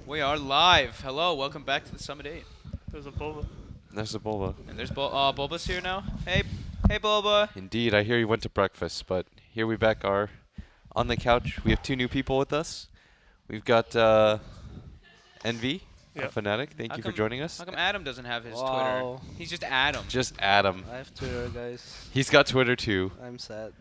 We are live. Hello, welcome back to the Summit 8. There's a boba. There's a Bulba. And there's Bulba's here now. Hey Bulba. Indeed, I hear you went to breakfast, but here we back are on the couch. We have two new people with us. We've got Envy, Yeah. a fanatic. Thank How you for come- joining us. How come Adam doesn't have his Wow. Twitter? He's just Adam. Just Adam. I have Twitter, guys. He's got Twitter too. I'm sad.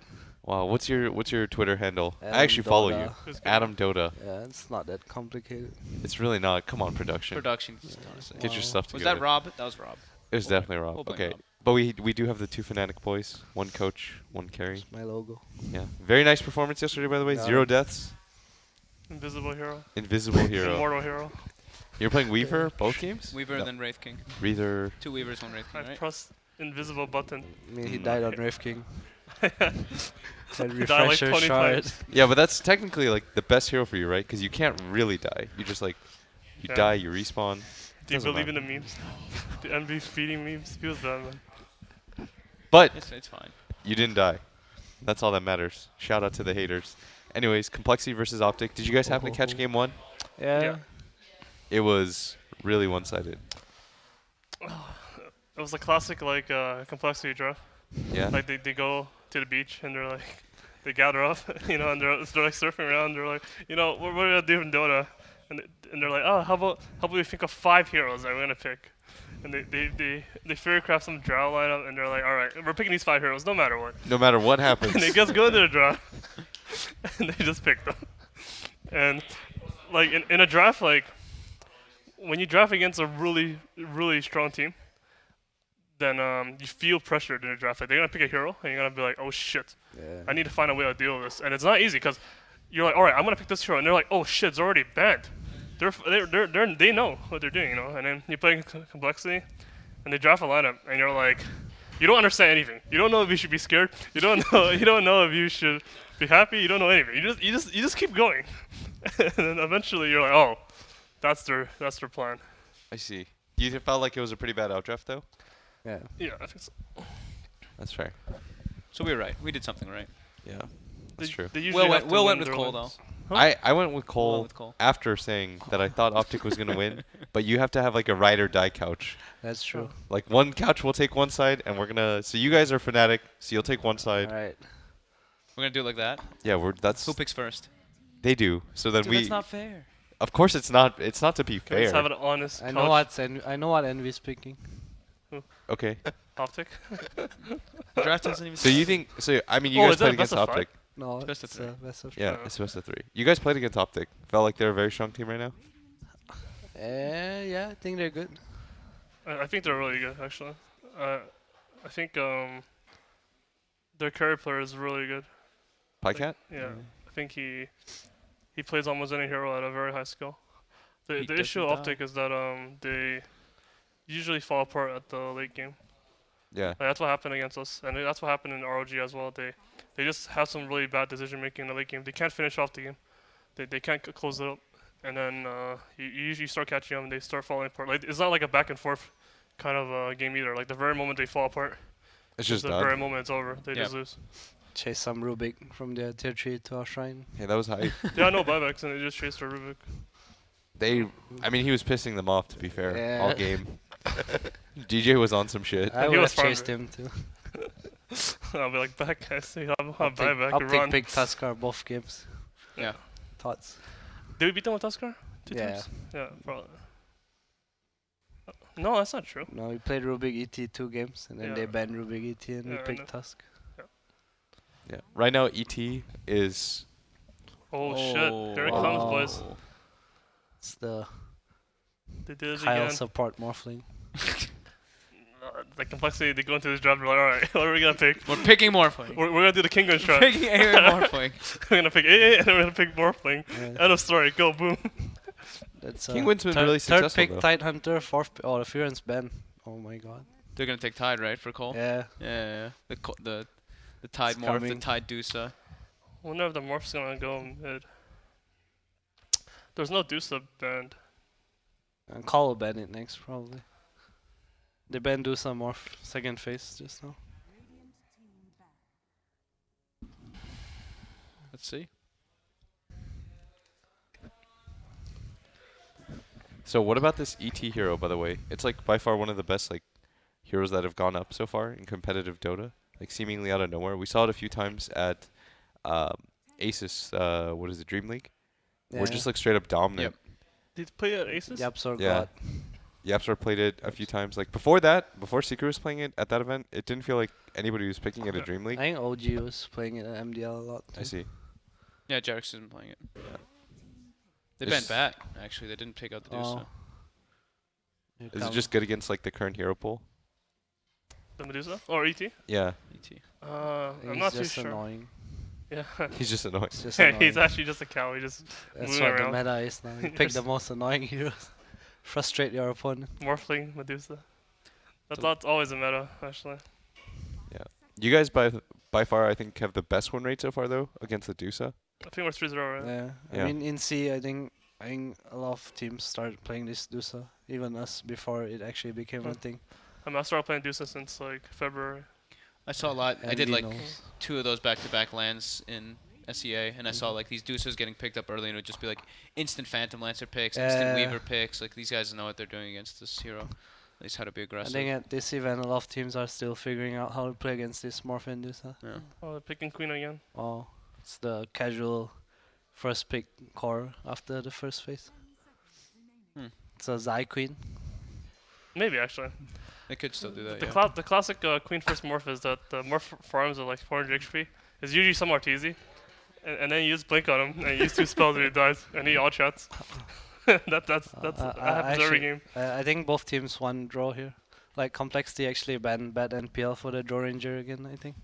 Wow, what's your Twitter handle? Adam I actually follow you. Dota. Who's good? Adam Dota. Yeah, it's not that complicated. It's really not. Come on, production. Production. Honestly. Get your Wow. stuff Was together. that Rob? That was Rob. It was We'll definitely Rob. we'll blame Okay. Rob. But we do have the two fanatic boys. One coach, one carry. It's my logo. Yeah. Very nice performance yesterday, by the way. Yeah. 0 deaths. Invisible hero. Invisible hero. Immortal hero. You're playing Weaver both games? Weaver No. then Wraith King. Breather. 2 Weavers, 1 Wraith I King, right? pressed invisible button. I mean, he Mm. died on Wraith King. And He died like refresher 20 shard. times. Yeah, but that's technically like the best hero for you, right? Because you can't really die. You just like, you Yeah. die, you respawn. Do you Doesn't believe matter. in the memes? The envy feeding memes? Feels bad, man. But It's fine. you didn't die. That's all that matters. Shout out to the haters. Anyways, compLexity versus OpTic. Did you guys happen to catch game one? Yeah. Yeah. It was really one-sided. It was a classic, like, compLexity draft. Yeah. Like, they go to the beach and they're like, they gather up, you know, and they're like surfing around. They're like, you know, what are we gonna do in Dota? And they're like, oh, how about we think of 5 heroes that we're gonna pick? And they figure craft some draw lineup, and they're like, all right, we're picking these 5 heroes no matter what. No matter what happens. And they just go into the draft, and they just pick them. And like in a draft, like when you draft against a really really strong team, then you feel pressured in a draft. Like they're gonna pick a hero, and you're gonna be like, oh shit, Yeah. I need to find a way to deal with this. And it's not easy because you're like, all right, I'm gonna pick this hero, and they're like, oh shit, it's already banned. They know what they're doing, you know. And then you play compLexity, and they draft a lineup, and you're like, you don't understand anything. You don't know if you should be scared. You don't know. You don't know if you should be happy. You don't know anything. You just keep going, and then eventually you're like, oh, that's their plan. I see. You felt like it was a pretty bad outdraft, though? Yeah. Yeah, I think so. That's fair. So we were right. We did something right. Yeah. That's true. They usually have to Will win went with their Cole, though. lanes. Huh? I went with Cole, with Cole. after saying that I thought OpTic was going to win, but you have to have like a ride or die couch. That's true. Like one couch will take one side, and we're gonna. So you guys are fanatic, so you'll take one side. Alright. We're gonna do it like that. Yeah, that's Who picks first? they do. So then Dude, we. that's not fair. Of course, it's not. It's not to be Can we just fair. have an honest I know what Envy's picking. Okay. OpTic? The draft doesn't even. So you think? So I mean, you Oh, guys is that played a best against of OpTic. five? No, Best of it's three. best of Yeah, Oh. it's best of 3. You guys played against OpTic. Felt like they're a very strong team right now. Yeah, I think they're good. I think they're really good, actually. I think their carry player is really good. Pycat. Yeah, I think he plays almost any hero at a very high skill. He The issue doesn't of OpTic is that they usually fall apart at the late game. Yeah. Like, that's what happened against us, and that's what happened in ROG as well. They just have some really bad decision making in the late game. They can't finish off the game. They can't close it up, and then you usually start catching them, and they start falling apart. Like it's not like a back and forth kind of game either. Like the very moment they fall apart, It's just the done. very moment it's over, they just Yeah. lose. Chase some Rubik from their tier 3 to our shrine. Hey, that was hype. They had no buybacks, and they just chased their Rubik. I mean, he was pissing them off. To be fair, Yeah. all game. DJ was on some shit. I he would was have chased farming. him too. I'll be like, back guys, you have OpTic buyback, you OpTic run. picked Tuskar both games. Yeah. Thoughts? Did we beat them with Tuskar? 2 Yeah. times? Yeah, probably. No, that's not true. No, we played Rubik ET 2 games, and then Yeah. they banned Rubik ET, and we Yeah, I picked know. Tusk. Yeah. Right now, ET is. Oh, shit, here it comes, wow. boys. It's the They did it Kyle again. support Morphling. The complexity, they go into this draft, they're like, alright, what are we gonna pick? We're picking Morphling. We're gonna do the King Gun strat. Picking Aaron Morphling. We're gonna pick AA, and then we're gonna pick Morphling. Yeah. End of story, go, boom. That's Kingwin's been third, really third successful, pick though. Tidehunter, fourth oh the Furon's Ben. Oh my god. They're gonna take Tide, right, for Cole? Yeah. Yeah. The Tide It's Morph, the coming. Tide Dusa. Wonder if the Morph's gonna go mid. There's no Dusa band. And Call will ban it next probably. They banned do some Morph second phase just now. Let's see. So what about this ET hero, by the way? It's like by far one of the best like heroes that have gone up so far in competitive Dota. Like seemingly out of nowhere. We saw it a few times at Asus. What is it? Dream League. We're just like straight up dominant. Did you play at Aces? Yapsor Yeah. God. Yapsor played it a few times. Like before that, before Secret was playing it at that event, it didn't feel like anybody was picking it at Dream I League. think OG was playing it at MDL a lot. I Too. see. Yeah, Jarix isn't playing it. Yeah. They It's- banned Bat, actually. They didn't pick out the Dusa. Here Is it come- just good against like the current hero pool? The Medusa or ET? Yeah, ET. I'm He's not too just sure. annoying. Yeah. he's just annoying. It's just He's annoying. actually just a cow. He just That's moving what around. the meta is now. You pick the Yes. most annoying heroes. Frustrate your opponent. morphling Medusa. That's So- not always a meta, actually. You guys by far I think have the best win rate so far though against the Dusa. I think we're 3-0, right? Yeah. Yeah. I mean, in C, I think a lot of teams started playing this Dusa, even us, before it actually became a thing. I started playing Dusa since like February. I saw a lot. I And did he like knows. 2 of those back-to-back lands in SEA, and I saw like these Dusas getting picked up early, and it would just be like instant Phantom Lancer picks, instant Yeah. Weaver picks. Like these guys know what they're doing against this hero. At least how to be I aggressive. think at this event, a lot of teams are still figuring out how to play against this Morphin Dusa. Yeah. Oh, they're picking Queen again. Oh, it's the casual first pick core after the first phase. Hmm. It's a Zai Queen. Maybe actually. They could still do that. The, Yeah. the classic Queen first morph is that the morph farms are like 400 HP. It's usually somewhat easy. And then you use Blink on him, and you use 2 spells and he dies, and he all chats. That happens every game. I think both teams won draw here. Like compLexity actually banned Bat and PL for the draw ranger again, I think.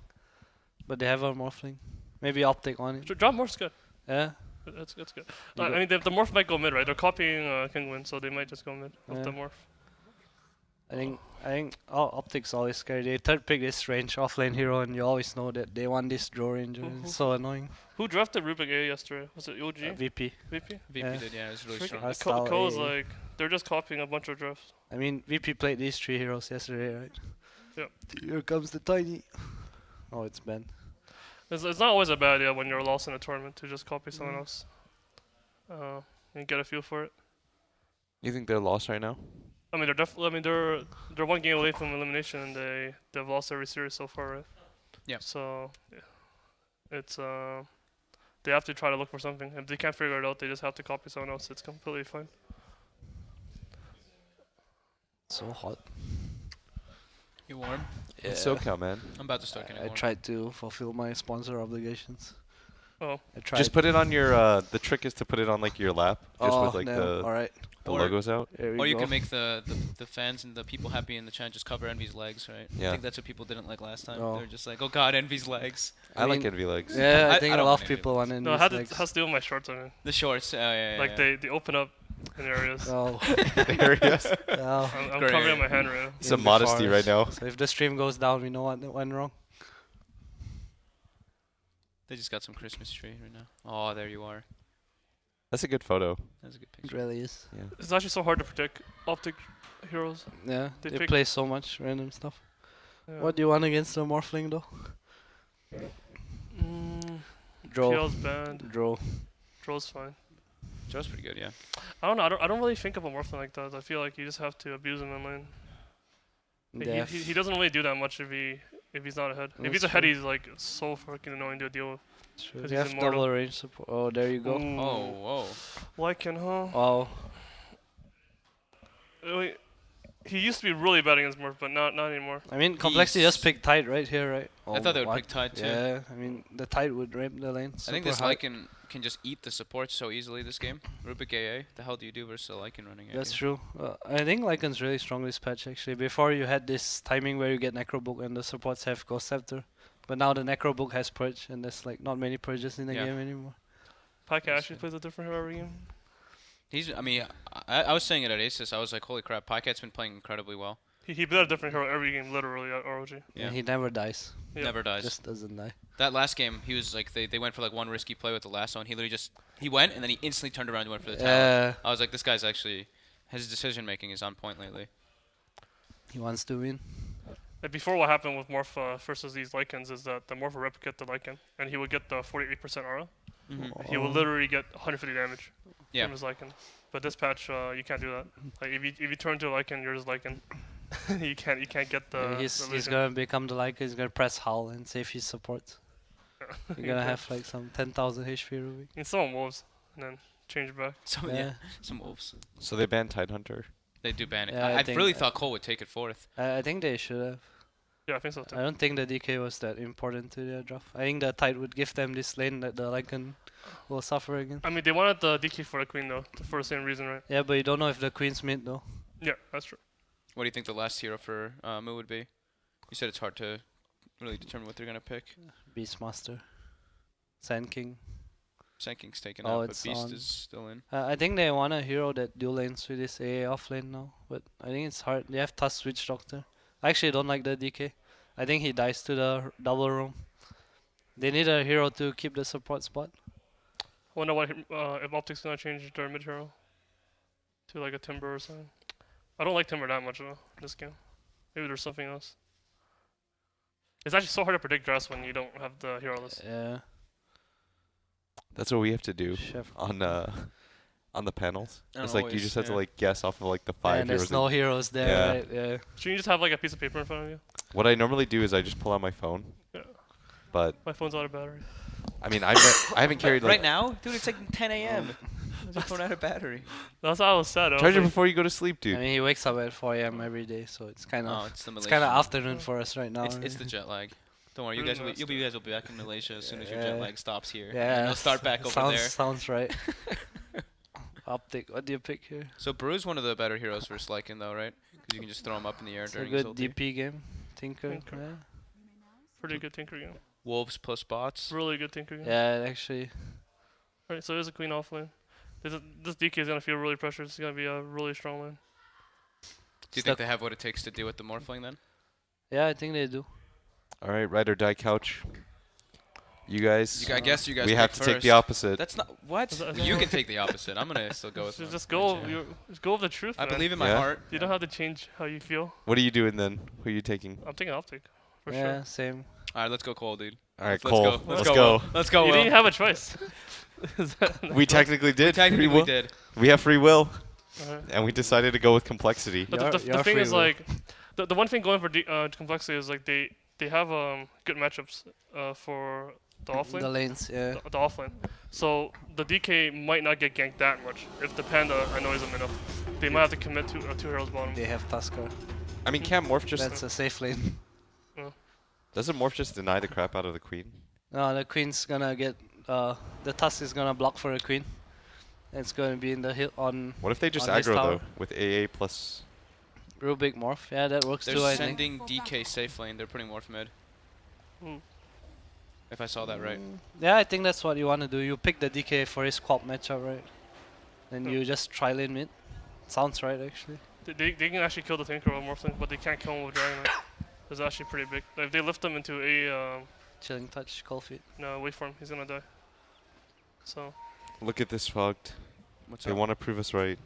But they have a morphling. Maybe OpTic on it. Drop morph's good. Yeah. That's good. You I go- mean, the morph might go mid, right? They're copying Kingwin, so they might just go mid with the Yeah. morph. I think OpTic's always scary. They third pick this range offlane hero, and you always know that they want this draw ranger. It's so annoying. Who drafted Rubik A yesterday? Was it OG? VP. VP? VP Yeah. did. Yeah, it was really Freaking strong. Our style Co's A. like, they're just copying a bunch of drafts. I mean, VP played these 3 heroes yesterday, right? Yep. Here comes the tiny. Oh, it's Ben. It's not always a bad idea when you're lost in a tournament to just copy someone else. And get a feel for it. You think they're lost right now? I mean, they're 1 game away from elimination, and they've lost every series so far, right? Yeah. So, yeah. It's they have to try to look for something. If they can't figure it out, they just have to copy someone else. It's completely fine. So hot. You warm? It's SoCal, man. I'm about to start getting I warm. tried to fulfill my sponsor obligations. Oh. I tried. Just put it on your. The trick is to put it on like your lap, just with like the Alright. Or- logos out. There we Or you go. can make the fans and the people happy in the chat just cover Envy's legs, right? I Yeah. think that's what people didn't like last time. Oh. They were just like, oh god, Envy's legs. I like mean, envy legs. Yeah, I- I think I a don't lot want of any people want in No, these it legs. has to do with my shorts. I mean, The shorts, yeah. like they open up in areas. Oh, There he is. oh. I'm Great. covering my hand right now. Some In modesty before right now. So if the stream goes down, we know what went wrong. They just got some Christmas tree right now. Oh, there you are. That's a good photo. That's a good It picture. really is. Yeah. It's actually so hard to predict OpTic heroes. Yeah, They they pick- play so much random stuff. Yeah. What do you want against the Morphling though? Draw. PL's banned. Draw. Draw's fine. Joe's pretty good, yeah. I don't know. I don't really think of a morphling like that. I feel like you just have to abuse him in lane. Like, he doesn't really do that much if he's not ahead. If he's That's ahead, true. he's like so fucking annoying to deal with. Sure. 'Cause You he's have immortal. double range support. Oh, there you go. Ooh. Oh, whoa. Lycan, huh? Oh, Wait, he used to be really bad against morph, but not anymore. I mean, complexity just He's- picked Tide right here, right? I thought they would what? pick Tide too. Yeah, I mean, the Tide would rape the lane. I think super this hard. Lycan can just eat the support so easily this game. Rubik AA, the hell do you do versus a Lycan running AA? That's true. I think Lycan's really strong this patch actually. Before you had this timing where you get Necrobook and the supports have Ghost Scepter. But now the Necrobook has Purge and there's like not many Purges in the Yeah. game anymore. Pyke That's actually good. plays a different hero every game. I mean, I was saying it at Asus. I was like, holy crap, Pycat's been playing incredibly well. He plays a different hero every game, literally at ROG. Yeah. And he never dies. Yeah. Never dies. Just doesn't die. That last game, he was like, they went for like one risky play with the lasso, and he literally he went, and then he instantly turned around and went for the tower. Yeah, I was like, this guy's actually, his decision making is on point lately. he wants to win. Like before, what happened with Morph versus these Lycans is that the Morph would replicate the Lycan, and he would get the 48% aura. Mhm. He will literally get 150 damage Yeah. from his Lycan. But this patch, you can't do that. Like if you turn to Lycan, you're just Lycan. you can't get the. He's illusion. gonna become the like he's gonna press Howl and save his support. You're gonna have like some 10,000 HP Rubik. You can summon wolves and then change it back. Yeah. Some wolves. So they banned Tidehunter. They do ban it. Yeah, I I think- really thought Cole would take it fourth. I think they should have. Yeah, I think so too. I don't think the DK was that important to their draft. I think the Tide would give them this lane that the Lycan will suffer again. I mean, they wanted the DK for the queen though, for the same reason, right? Yeah, but you don't know if the Queen's mid though. Yeah, that's true. What do you think the last hero for Mu would be? You said it's hard to really determine what they're gonna pick. Beastmaster. Sand King. Sand King's taken Oh, out, but it's Beast on. is still in. I think they want a hero that dual lanes with this AA off lane now, but I think it's hard. They have Tusk Witch Doctor. I actually don't like the DK. I think he dies to the double roam. They need a hero to keep the support spot. Wonder what if OpTic's gonna change their mid hero to like a Timber or something. I don't like Timber that much though in this game. Maybe there's something else. It's actually so hard to predict dress when you don't have the hero list. Yeah. That's what we have to do Chef. on the panels. And It's like you always, just have to yeah. like guess off of like the 5 And heroes. there's no heroes there, Yeah. right? Yeah. Should you just have like a piece of paper in front of you? What I normally do is I just pull out my phone. Yeah. But My phone's out of battery. I mean I haven't carried like Right now, dude, it's like 10 a.m. I just run out of battery. That's how I was sad. I was charge it like, before you go to sleep, dude. I mean, he wakes up at 4 a.m. every day, so it's kind Oh, of it's the it's Malaysia. kind of afternoon for us right now. It's right? the jet lag. Don't worry, you Really guys will nice you guys will be back in Malaysia as soon as your jet Yeah. lag stops here. Yeah. And you'll start back over sounds, there. Sounds right. OpTic, what do you pick here? So Brew's one of the better heroes for Slykin though, right? Because you can just throw him up in the air It's a during his good ulti. DP game. Tinker. Tinker. Yeah. pretty good Tinker game. Wolves plus bots. Really good Tinker game. Yeah, actually. Right, so there's a queen off lane. This DK is gonna feel really pressured. It's gonna be a really strong lane. Do you think they have what it takes to deal with the Morphling then? Yeah, I think they do. All right, ride or die couch. You guys. I guess you guys. we pick have to take the first. opposite. That's not what. Is that- You can take the opposite. I'm gonna still go with. Just my go. jam. Just go with the truth. I man. believe in my Yeah. heart. You don't have to change how you feel. What are you doing then? Who are you taking? I'm taking OpTic for Yeah, sure. same. All right, let's go Cole, dude. All right, Let's Cole. go. Let's go. Let's go. You Will. didn't have a choice. We technically did. Technically, free we will. did. We have free will, Alright. and we decided to go with complexity. But Your- the your thing free is will. like, the one thing going for complexity is like they have good matchups for the offlane. The lanes, yeah. The offlane. So the DK might not get ganked that much if the Panda annoys them enough. They might have to commit to two heroes bottom. They have Tusker. I mean, can't Morph just That's a safe lane. doesn't Morph just deny the crap out of the queen? No, the Queen's gonna get. The Tusk is gonna block for the Queen. It's gonna be in the hill on What if they just On his aggro tower. though with AA plus? Rubik Morph. Yeah, that works They're too, I think. sending DK safe lane. They're putting Morph mid. Hmm. If I saw that right. Yeah, I think that's what you want to do. You pick the DK for his quad matchup, right? Then Yeah. you just try lane mid. Sounds right, actually. They can actually kill the Tinker with Morphling, but they can't kill him with Dragon Knight. It's actually pretty big. Like, if they lift him into a Chilling touch, cold feet. no waveform, he's gonna die. So Look at this fogged. What's They up? want to prove us right.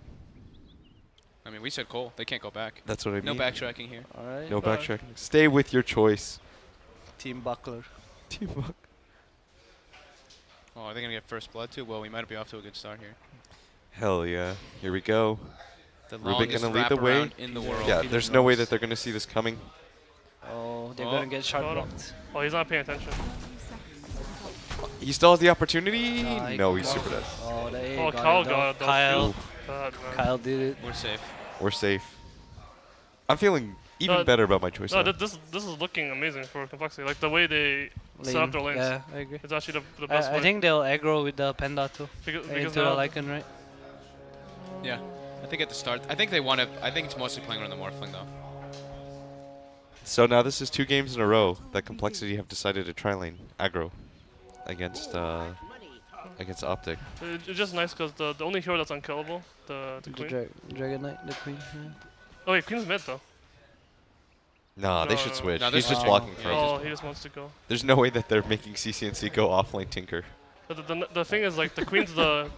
I mean, we said Cole. They can't go back. That's what I No mean. backtracking here. Alright. No backtracking. Stay with your choice. Team Buckler. Team. Oh, are they gonna get first blood too? Well, we might be off to a good start here. Hell yeah. Here we go. The Rubik longest gonna lead the way? wraparound in the world. Yeah, Peter there's no way knows. that they're gonna see this coming. Oh, they're Oh. gonna get shard Got him. blocked. oh, he's not paying attention. He still has the opportunity. Nah, he No, got he's super dead. Oh, they Oh, got Kyle it though. got it though. Kyle. Bad, man. Kyle did it. We're safe. We're safe. I'm feeling even No, better about my choice. No, now. this is looking amazing for complexity. Like the way they set up their lanes. Yeah, I agree. It's actually the best I way. think they'll aggro with the Panda too. because Into the now, Lycan, right? Yeah. I think at the start. I think they want to. I think it's mostly playing around the Morphling though. So now this is 2 games in a row that complexity have decided to try lane aggro against OpTic. it's just nice because the only hero that's unkillable, the queen. Dragon Knight, the Queen. Yeah. Oh wait, queen's mid though. Nah, they No, should no, switch. no, they're He's just switching. blocking Yeah, for he him. Oh, he just wants to go. There's no way that they're making CCNC go offlane Tinker. But the thing is like the queen's the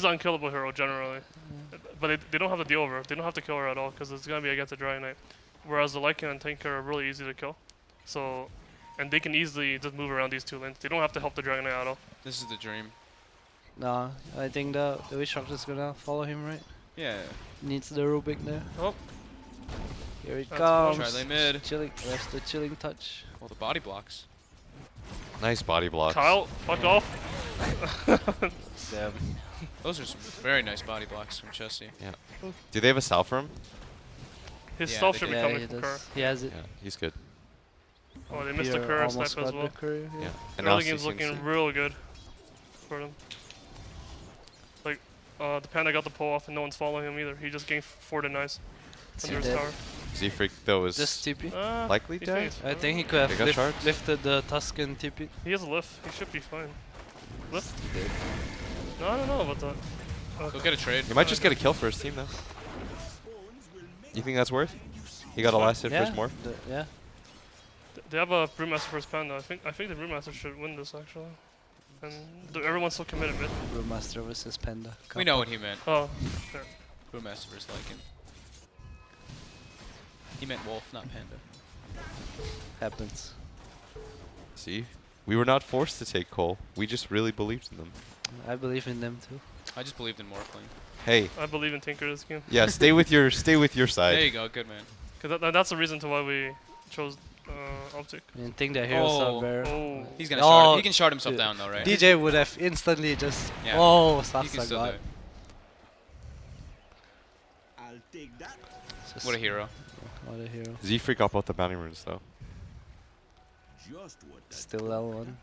unkillable hero generally, but they don't have to deal with her. They don't have to kill her at all because it's gonna be against the Dragon Knight. Whereas the Lycan and Tinker are really easy to kill. So, and they can easily just move around these two lanes. They don't have to help the Dragon Knight at all. This is the dream. Nah, I think the Witch Doctor's gonna follow him, right? Yeah. Needs the Rubik there. Oh, Here it That's comes. Try lane mid. Chilling. That's the chilling touch. Well, the body blocks. Nice body blocks. Kyle, fuck off. Damn. Those are some very nice body blocks from Chessie. Do they have a Sal for him? His Yeah, stealth they should be Yeah, coming he from does. Kerr. He has it. Yeah, he's good. Oh, they missed the Here Kerr and almost snipe as got well. the courier, Yeah. The And now early game's looking CCNC. real good for them. Like, the Panda got the pull off and no one's following him either. He just gained 4 denies Is under he his dead? tower. Z-Freak though is Just TP. likely He's dead. finished. I think he could They have got shards? lifted the Tuscan TP. He has a lift. He should be fine. Lift? Dead. No, I don't know about that. Go get a trade. He might just get a kill for his team though. You think that's worth? He got a last hit for his morph. Yeah. They have a Brewmaster first Panda. I think the Brewmaster should win this actually. And everyone's still committed mid. Brewmaster versus Panda. We know what he meant. Oh, Brewmaster versus Lycan. He meant wolf, not panda. Happens. See, we were not forced to take Cole. We just really believed in them. I believe in them too. I just believed in Morphling. Hey, I believe in Tinker this game. yeah, stay with your side. There you go, good man. Cause that's the reason to why we chose OpTic. I didn't think that heroes Oh. are better. Oh, He's gonna Oh, shard. He can shard himself dude. down though, right? DJ would have instantly just. Yeah. Oh, He Sasa can still do got. it. I'll take that. Just- What a hero. What a hero. Z-Freak got both the bounty runes though. Just what that Still L1. ordered.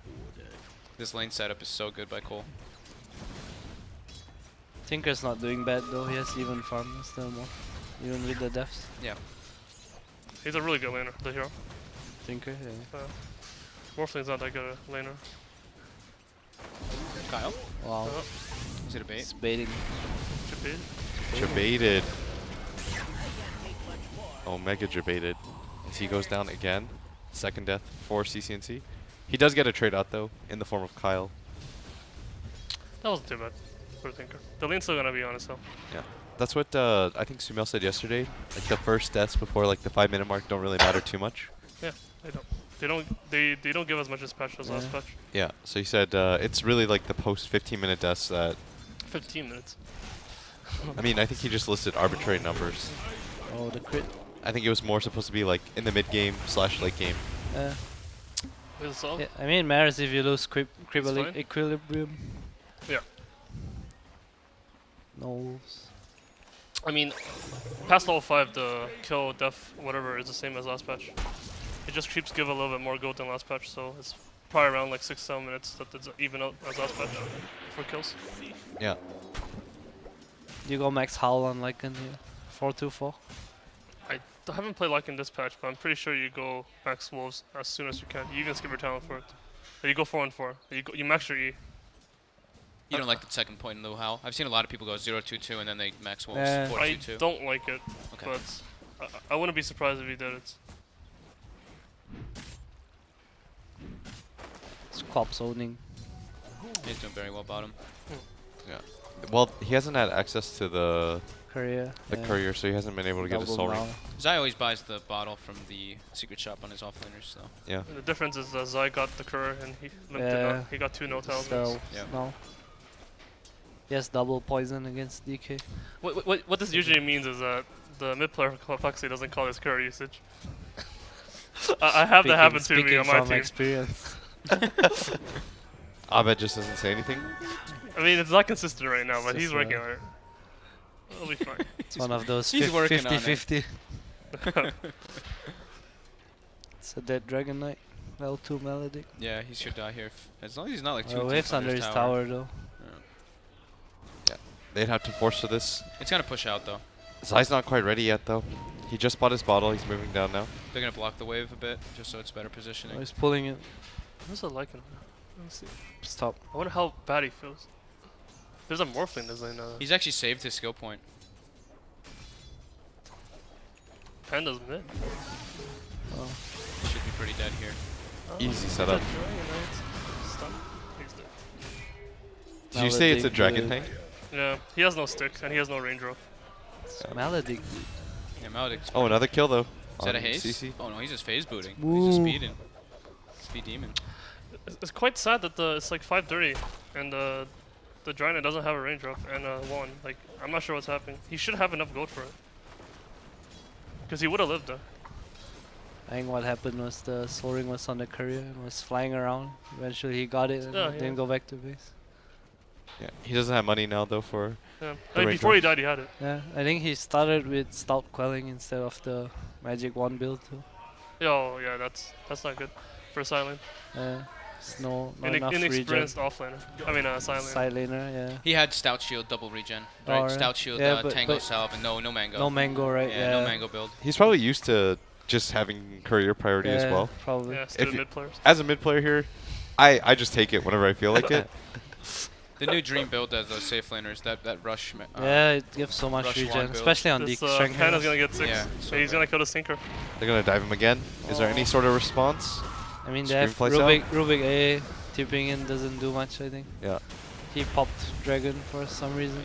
This lane setup is so good by Cole. Tinker's not doing bad though. He has even farm still more. Even with the deaths. he's a really good laner, the hero. Tinker, yeah. Morphling's not that good a laner. Kyle, Wow. is it a bait? It's baiting. Should be. Jebaited. Omega jebaited. As he goes down again. Second death for CCNC. He does get a trade out though, in the form of Kyle. That wasn't too bad for Tinker. The lane's still gonna be on itself. That's what I think Sumel said yesterday. Like the first deaths before like the 5-minute mark don't really matter too much. They don't give as much as patch as last Yeah. patch. Yeah, so he said it's really like the post 15-minute deaths that 15 minutes. I mean, I think he just listed arbitrary numbers. Oh, the crit. I think it was more supposed to be like in the mid game / late game. Is it solid? Yeah, I mean, it matters if you lose fine. equilibrium. Yeah. No. I mean, past level 5, the kill, death, whatever is the same as last patch. It just creeps give a little bit more gold than last patch, so it's probably around like 6-7 minutes that it's even out as last patch for kills. Yeah. You go max howl on Lycan here. 4-2-4. I haven't played like in this patch, but I'm pretty sure you go max wolves as soon as you can. You even skip your talent for it. Or you go 4-4. You max your E. You don't like the second point in the how? I've seen a lot of people go 0-2-2 and then they max wolves Yeah. 4-2-2. I don't like it, Okay. but I wouldn't be surprised if he did it. Squab zoning. He's doing very well bottom. Well, he hasn't had access to the Courier. yeah. courier, so he hasn't been able to get a Double soul ring. now. Zai always buys the bottle from the secret shop on his offlaners, so. Yeah. And the difference is that Zai got the Kerr and he Limp did Yeah. not. He got 2 no talismans. So, Yeah. no. Yes, double poison against DK. What this usually means is that the mid player for compLexity doesn't call his Kerr usage. I have that happen to me Speaking on my from team. experience. Abed just doesn't say anything. I mean, it's not consistent right now, but It's he's just, working on it. It'll be fine. It's one of those he's working on it. 50-50. It's a dead Dragon Knight. L2 Melodic. Yeah, he should die here. As long as he's not like too Waves under his tower though. They'd have to force for this. It's gonna push out though. Zai's not quite ready yet though. He just bought his bottle. He's moving down now. They're gonna block the wave a bit, just so it's better Oh, positioning. he's pulling it. What's it like? Let me see. Stop. I wonder how bad he feels. There's a Morphling design now. He's actually saved his skill point. Panda's mid. Oh. He should be pretty dead here. Oh, Easy it's a setup. Dragon Knight. Stun. He's dead. Did you say it's a dragon Melodic. thing? Yeah, he has no stick and he has no range drop. Melodic. Yeah, Maledict's Oh, another kill though. Is that a on haste? CC. Oh no, he's just phase booting. Ooh. He's just speeding. Speed demon. It's quite sad that it's like 5:30 and the Dragon doesn't have a range drop and one. Like, I'm not sure what's happening. He should have enough gold for it. Because he would have lived there. I think what happened was the Soul Ring was on the courier and was flying around. Eventually he got it and Yeah, didn't yeah. go back to base. Yeah, he doesn't have money now though for. Yeah. The I mean, range before he drops. died, he had it. Yeah, I think he started with Stout Quelling instead of the Magic Wand build too. Oh, yeah, that's not good for a silent. It's not enough regen. Inexperienced offlaner. I mean, silent. Side laner, yeah. He had Stout Shield double regen, Oh, right? right. Stout Shield, Yeah, but- Tango but Salve, and no Mango. No Mango, right? yeah, no Mango build. He's probably used to just having courier priority as Yeah, well. Probably. Yeah, still you- mid players. As a mid player here, I just take it whenever I feel like it. The new Dream build does those safe laners, that rush. Yeah, it gives so much Rush regen, wand build. especially on This the strength. Pana's heroes. gonna get 6. Yeah, So so he's gonna kill the Stinker. They're gonna dive him again. Is there any sort of response? I mean, they Scream have flies out. Rubik A tipping in doesn't do much, I think. Yeah. He popped Dragon for some reason.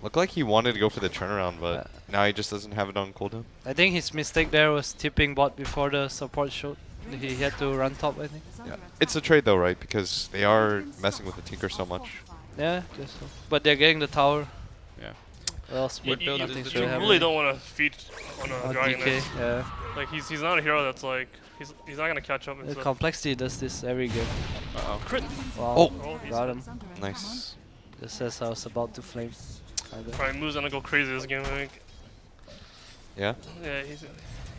Looked like he wanted to go for the turnaround, but Yeah. now he just doesn't have it on cooldown. I think his mistake there was tipping bot before the support showed. He had to run top, I think. Yeah. It's a trade though, right? Because they are messing with the Tinker so much. Yeah, guess so. But they're getting the tower. Yeah. Well, split build is nothing's the You really Dragon. really happening. don't want to feed on a On Dragon. DK, yeah. Like he's not a hero that's like he's not gonna catch up. And The stuff. complexity does this every game. Uh-oh. Crit. Wow, Oh, he's got him. Nice. Just as I was about to flame. Like that. Probably Moo's gonna go crazy this game. I think. Yeah. Yeah,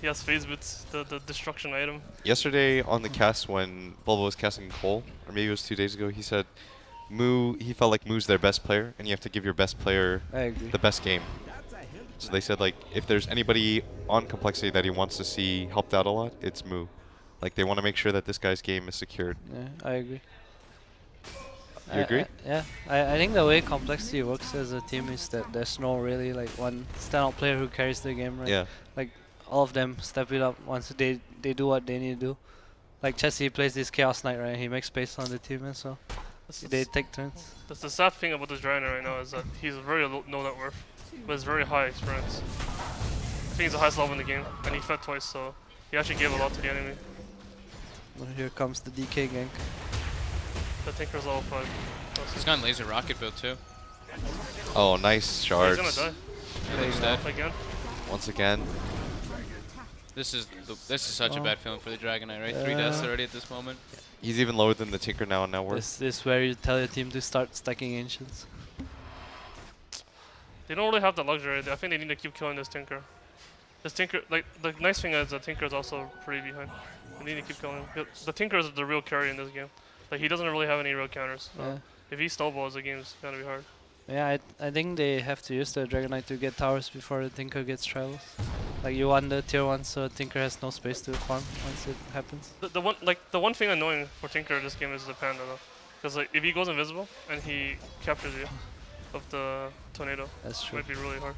he has phase boots, the destruction item. Yesterday on the cast when Bulba was casting Cole, or maybe it was 2 days ago, he said he felt like Moo's their best player, and you have to give your best player I agree. the best game. So they said like if there's anybody on complexity that he wants to see helped out a lot, it's Moo. Like they want to make sure that this guy's game is secured. Yeah, I agree. You agree? I think the way complexity works as a team is that there's no really like one standout player who carries the game, right? Yeah. Like all of them step it up once they do what they need to do. Like Chessie plays this Chaos Knight, right? He makes space on the team and so they take turns. That's the sad thing about this Dragon right now is that he's very low net worth, but it's very high experience. I think he's the highest level in the game, and he fed twice, so he actually gave a lot to the enemy. Well, here comes the DK gank. The Tinker's level 5. He's got laser rocket build too. Oh, nice He's shards. gonna die He's dead. again. Once again. This is such a Oh. bad feeling for the Dragon Knight, right? 3 deaths already at this moment. He's even lower than the Tinker now in net worth. This is where you tell your team to start stacking ancients. They don't really have the luxury. I think they need to keep killing this Tinker. This Tinker, like, the nice thing is the Tinker is also pretty behind. They need to keep killing him. The Tinker is the real carry in this game. Like, he doesn't really have any real counters. Yeah. If he snowballs, the game's gonna be hard. Yeah, I think they have to use the Dragon Knight to get towers before the Tinker gets travels. Like you want the tier 1 so Tinker has no space to farm once it happens. The one thing annoying for Tinker in this game is the panda though. Because like, if he goes invisible and he captures you of the tornado, That's it true. might be really hard.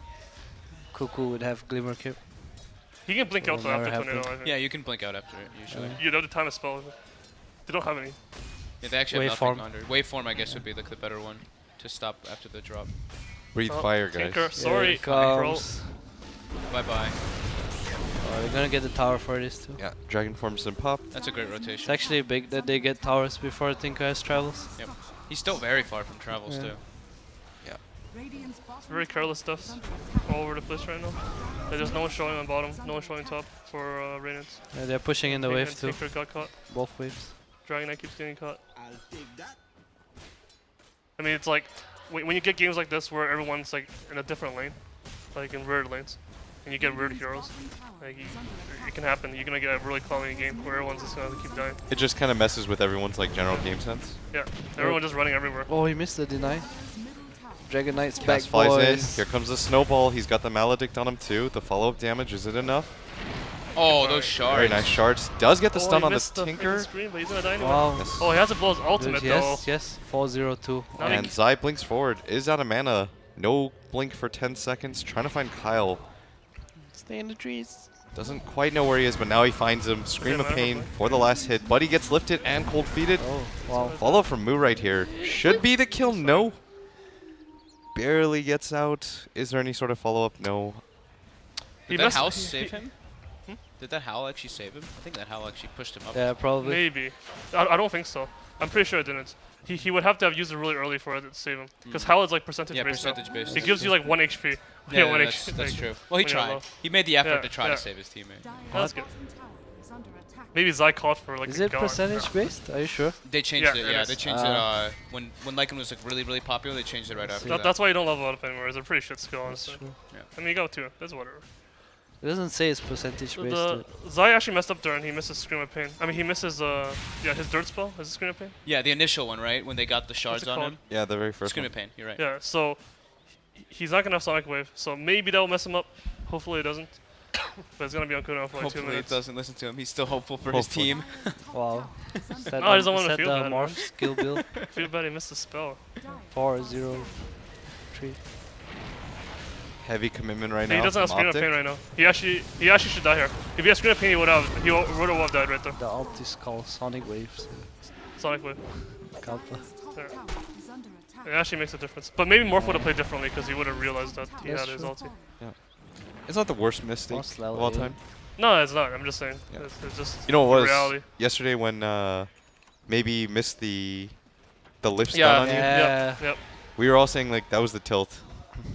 Cuckoo would have Glimmer Cape. He can blink That out will though after never tornado, happen. I think. Yeah, you can blink out after it usually. You have the time to spell. They don't have any. Yeah, they actually have Waveform. nothing under. Waveform, I guess, would be like the better one to stop after the drop. Breathe Oh, fire, guys. Tinker, sorry, Here it bro. comes. Bye bye. Oh, they're gonna get the tower for this too. Yeah, Dragon Forms and Pop. That's a great It's rotation. actually big that they get towers before Tinker has travels. He's still very far from travels Yeah. too. It's very careless stuff all over the place right now. Like, there's no one showing on bottom, no one showing top for Radiance. Yeah, they're pushing in the wave too. Tinker got caught. Both waves. Dragon Knight keeps getting caught. I'll take that. I mean, it's like when you get games like this where everyone's like in a different lane, like in weird lanes, and you get weird heroes, like it can happen. You're gonna get a really quality game where everyone's just gonna keep dying. It just kind of messes with everyone's like general game sense. Yeah, everyone just running everywhere. Oh, he missed the deny. Dragon Knight's back, Cast flies in. boys. Here comes the snowball. He's got the maledict on him too. The follow-up damage, is it enough? Oh, those shards. Very nice shards. Does get the Oh, stun he on the missed freaking Tinker. screen, but he's gonna die anyway. Wow. Yes. Oh, he has to blow his ultimate though. Yes, yes. 402. Now And Zai blinks forward. Is out of mana. No blink for 10 seconds. Trying to find Kyle. Stay in the trees. Doesn't quite know where he is, but now he finds him. Scream of mana for pain blink. for the last hit. Buddy gets lifted and cold feeded. Oh, wow. Follow from Moo right here. Should be the kill. No. Barely gets out. Is there any sort of follow-up? No. He Did that messed- howl he- save he- him? Did that howl actually save him? I think that howl actually pushed him up. Yeah, probably. Maybe. I don't think so. I'm pretty sure it didn't. he would have to have used it really early for it to save him. Because how is like percentage Yeah, based? now. percentage based. It gives you like 1 HP. Yeah, one that's HP, that's like, true. Well, he when you're tried. low. He made the effort Yeah, to try yeah. to save his teammate. That's good. Maybe Zai caught for like Is a it god. percentage based? Are you sure? They changed Yeah, it. it Yeah, is. they changed it when Lycan was like really popular. They changed it right after that. That's why you don't level up anymore. It's a pretty shit skill, That's honestly. true. I mean, you go too. That's whatever. It doesn't say it's percentage based. The Zai actually messed up during. He missed his Scream of Pain. I mean, he misses his Dirt spell. Is it Scream of Pain? Yeah, the initial one, right? When they got the shards it on called? him. Yeah, the very first Scream one. of Pain. You're right. Yeah. So he's not gonna have Sonic Wave. So maybe that will mess him up. Hopefully it doesn't. But it's gonna be on cooldown for like 2 Hopefully it minutes. doesn't listen to him. He's still hopeful for his Hopefully. team. Wow. Is that No, I just don't is wanna that feel the bad, man. morph skill build? I feel bad he missed the spell. 4-0-3. Heavy commitment right He now. doesn't have from Scream of OpTic. Pain right now. He actually should die here. If he had Scream of Pain, he would have died right there. The ult is called Sonic Waves. Sonic Wave. Kappa. It actually makes a difference. But maybe Morph would have played differently because he would have realized that he That's had his true. ulti. It's not the worst mistake Most of level all eight. time. No, it's not. I'm just saying. Yeah. It's just You know what the was reality. yesterday when maybe missed the lift stun Yeah. on you? Yeah. Yep. We were all saying like that was the tilt.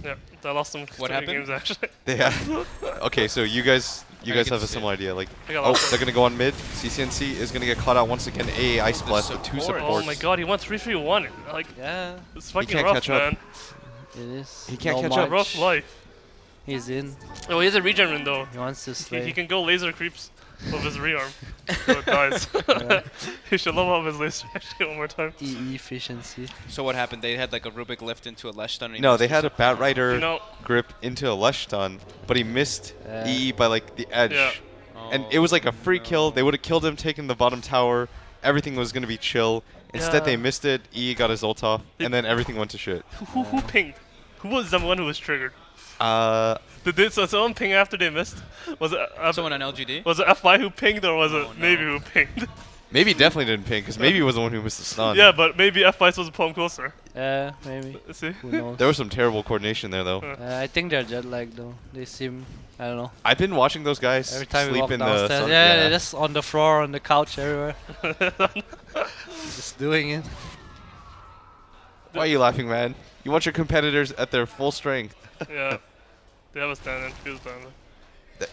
Yep. I lost him. What 3 happened? games actually. They have. Okay, so you guys I get have to a see similar idea. Like, I got oh, lost. they're gonna go on mid. CCNC is gonna get caught out once again. A Ice The Blast with 2 support. supports. Oh my god, he went 3-3-1. Like, Yeah, it's fucking can't rough, catch up. man. it is. He can't No catch up. much. Rough life. He's in. Oh, he's a regen though. He wants to slay. He can go laser creeps with his rearm. So it dies. Yeah. He should level up his laser actually one more time. EE efficiency. So what happened? They had like a Rubik lift into a Lesh stun. And he No, missed they it. had a Bat Rider You know, grip into a Lush stun, but he missed EE by like the edge. Yeah. And it was like a free kill. They would have killed him, taken the bottom tower. Everything was gonna be chill. Instead, Yeah. they missed it. EE got his ult off, and then everything went to shit. who pinged? Who was the one who was triggered? Uh, Did someone ping after they missed? Was it Someone on LGD. was it FY who pinged or was it Oh, no. maybe who pinged? maybe definitely didn't ping, because maybe he was the one who missed the stun. Yeah, but maybe FY was supposed to pull him closer. Yeah, maybe. See? Who knows? There was some terrible coordination there, though. I think they're jet lagged though. They seem, I don't know. I've been watching those guys Every time we sleep walk in the downstairs, sun. yeah, they're just on the floor, on the couch, everywhere. Just doing it. Why are you laughing, man? You want your competitors at their full strength. Yeah. They have a stand-in. He was stand-in.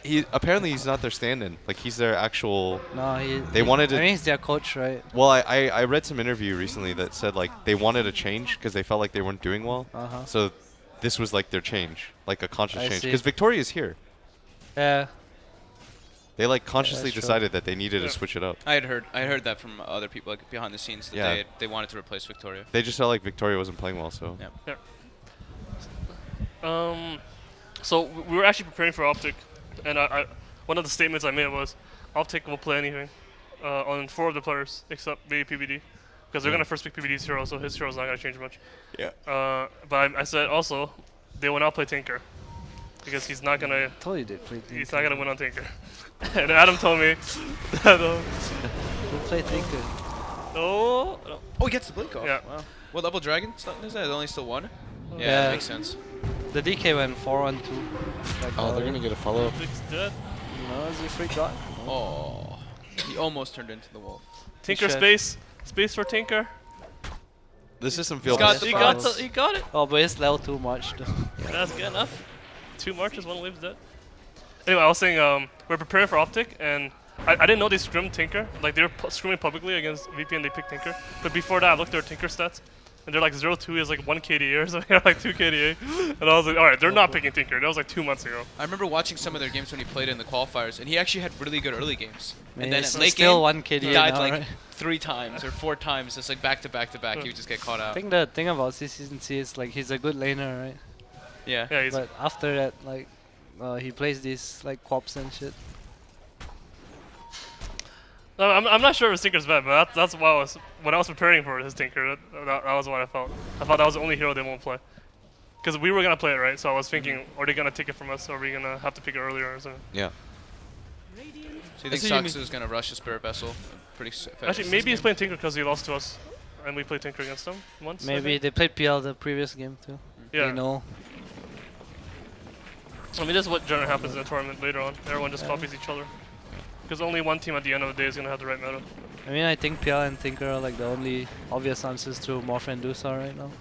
He apparently he's not their stand-in. Like he's their actual. No, They wanted to- I mean, he's their coach, right? Well, I read some interview recently that said like they wanted a change because they felt like they weren't doing well. Uh-huh. So this was like their change, like a conscious I change. see. Because Victoria's here. Yeah. They like consciously that's true. decided that they needed Yeah. to switch it up. I heard that from other people like behind the scenes that Yeah. they wanted to replace Victoria. They just felt like Victoria wasn't playing well, so. Yeah. So we were actually preparing for OpTic, and I one of the statements I made was OpTic will play anything on 4 of the players except maybe PBD, because they're gonna first pick PBD's hero, so his hero's not gonna change much. Yeah. But I said also they will not play Tinker, because he's not gonna Told you they played. he's not gonna win on Tinker. And Adam told me that Who played Tinker? no, Oh, he gets the blink off. Yeah. Wow. What level dragon is that? There's only still 1. Yeah, Yeah. that makes sense. The DK went 4-1-2. Like Oh, they're gonna get a follow-up. Vic's dead. No, is he free got? Oh, he almost turned into the wolf. Tinker should. space for Tinker. The system He's feels. got He the got bounce. he got it. Oh, but it's level too much though. That's good enough. 2 marches, 1 wave's dead. Anyway, I was saying we're preparing for OpTic, and I didn't know they scrimmed Tinker. Like they were scrimming publicly against VP, and they picked Tinker. But before that, I looked at their Tinker stats, and they're like 0-2 is like 1 KDA or something, or like 2 KDA. And I was like, all right, they're not picking Tinker. That was like 2 months ago. I remember watching some of their games when he played in the qualifiers, and he actually had really good early games. Man, And then it's at late still game, 1 he KD died now, like right? 3 times or 4 times, just like back to back to back. He would just get caught I out. think the thing about CCNC is like he's a good laner, right? Yeah. Yeah, he's But after that, like, he plays these like quaps and shit. No, I'm not sure if his Tinker's bad, but that's why when I was preparing for his Tinker, that was what I felt. I thought that was the only hero they won't play. Because we were gonna play it, right? So I was thinking, are they gonna take it from us, or are we gonna have to pick it earlier or something? Yeah. So you think That's what you Saksu is gonna rush the Spirit Vessel? Pretty fast. Actually, maybe he's playing Tinker because he lost to us, and we played Tinker against him once. I Maybe think. they played PL the previous game too. Yeah. They know. I mean, this is what generally happens in a tournament later on. Everyone just Yeah. copies each other. Because only one team at the end of the day is gonna have the right meta. I mean, I think PL and Tinker are like the only obvious answers to Morph and DOTA right now.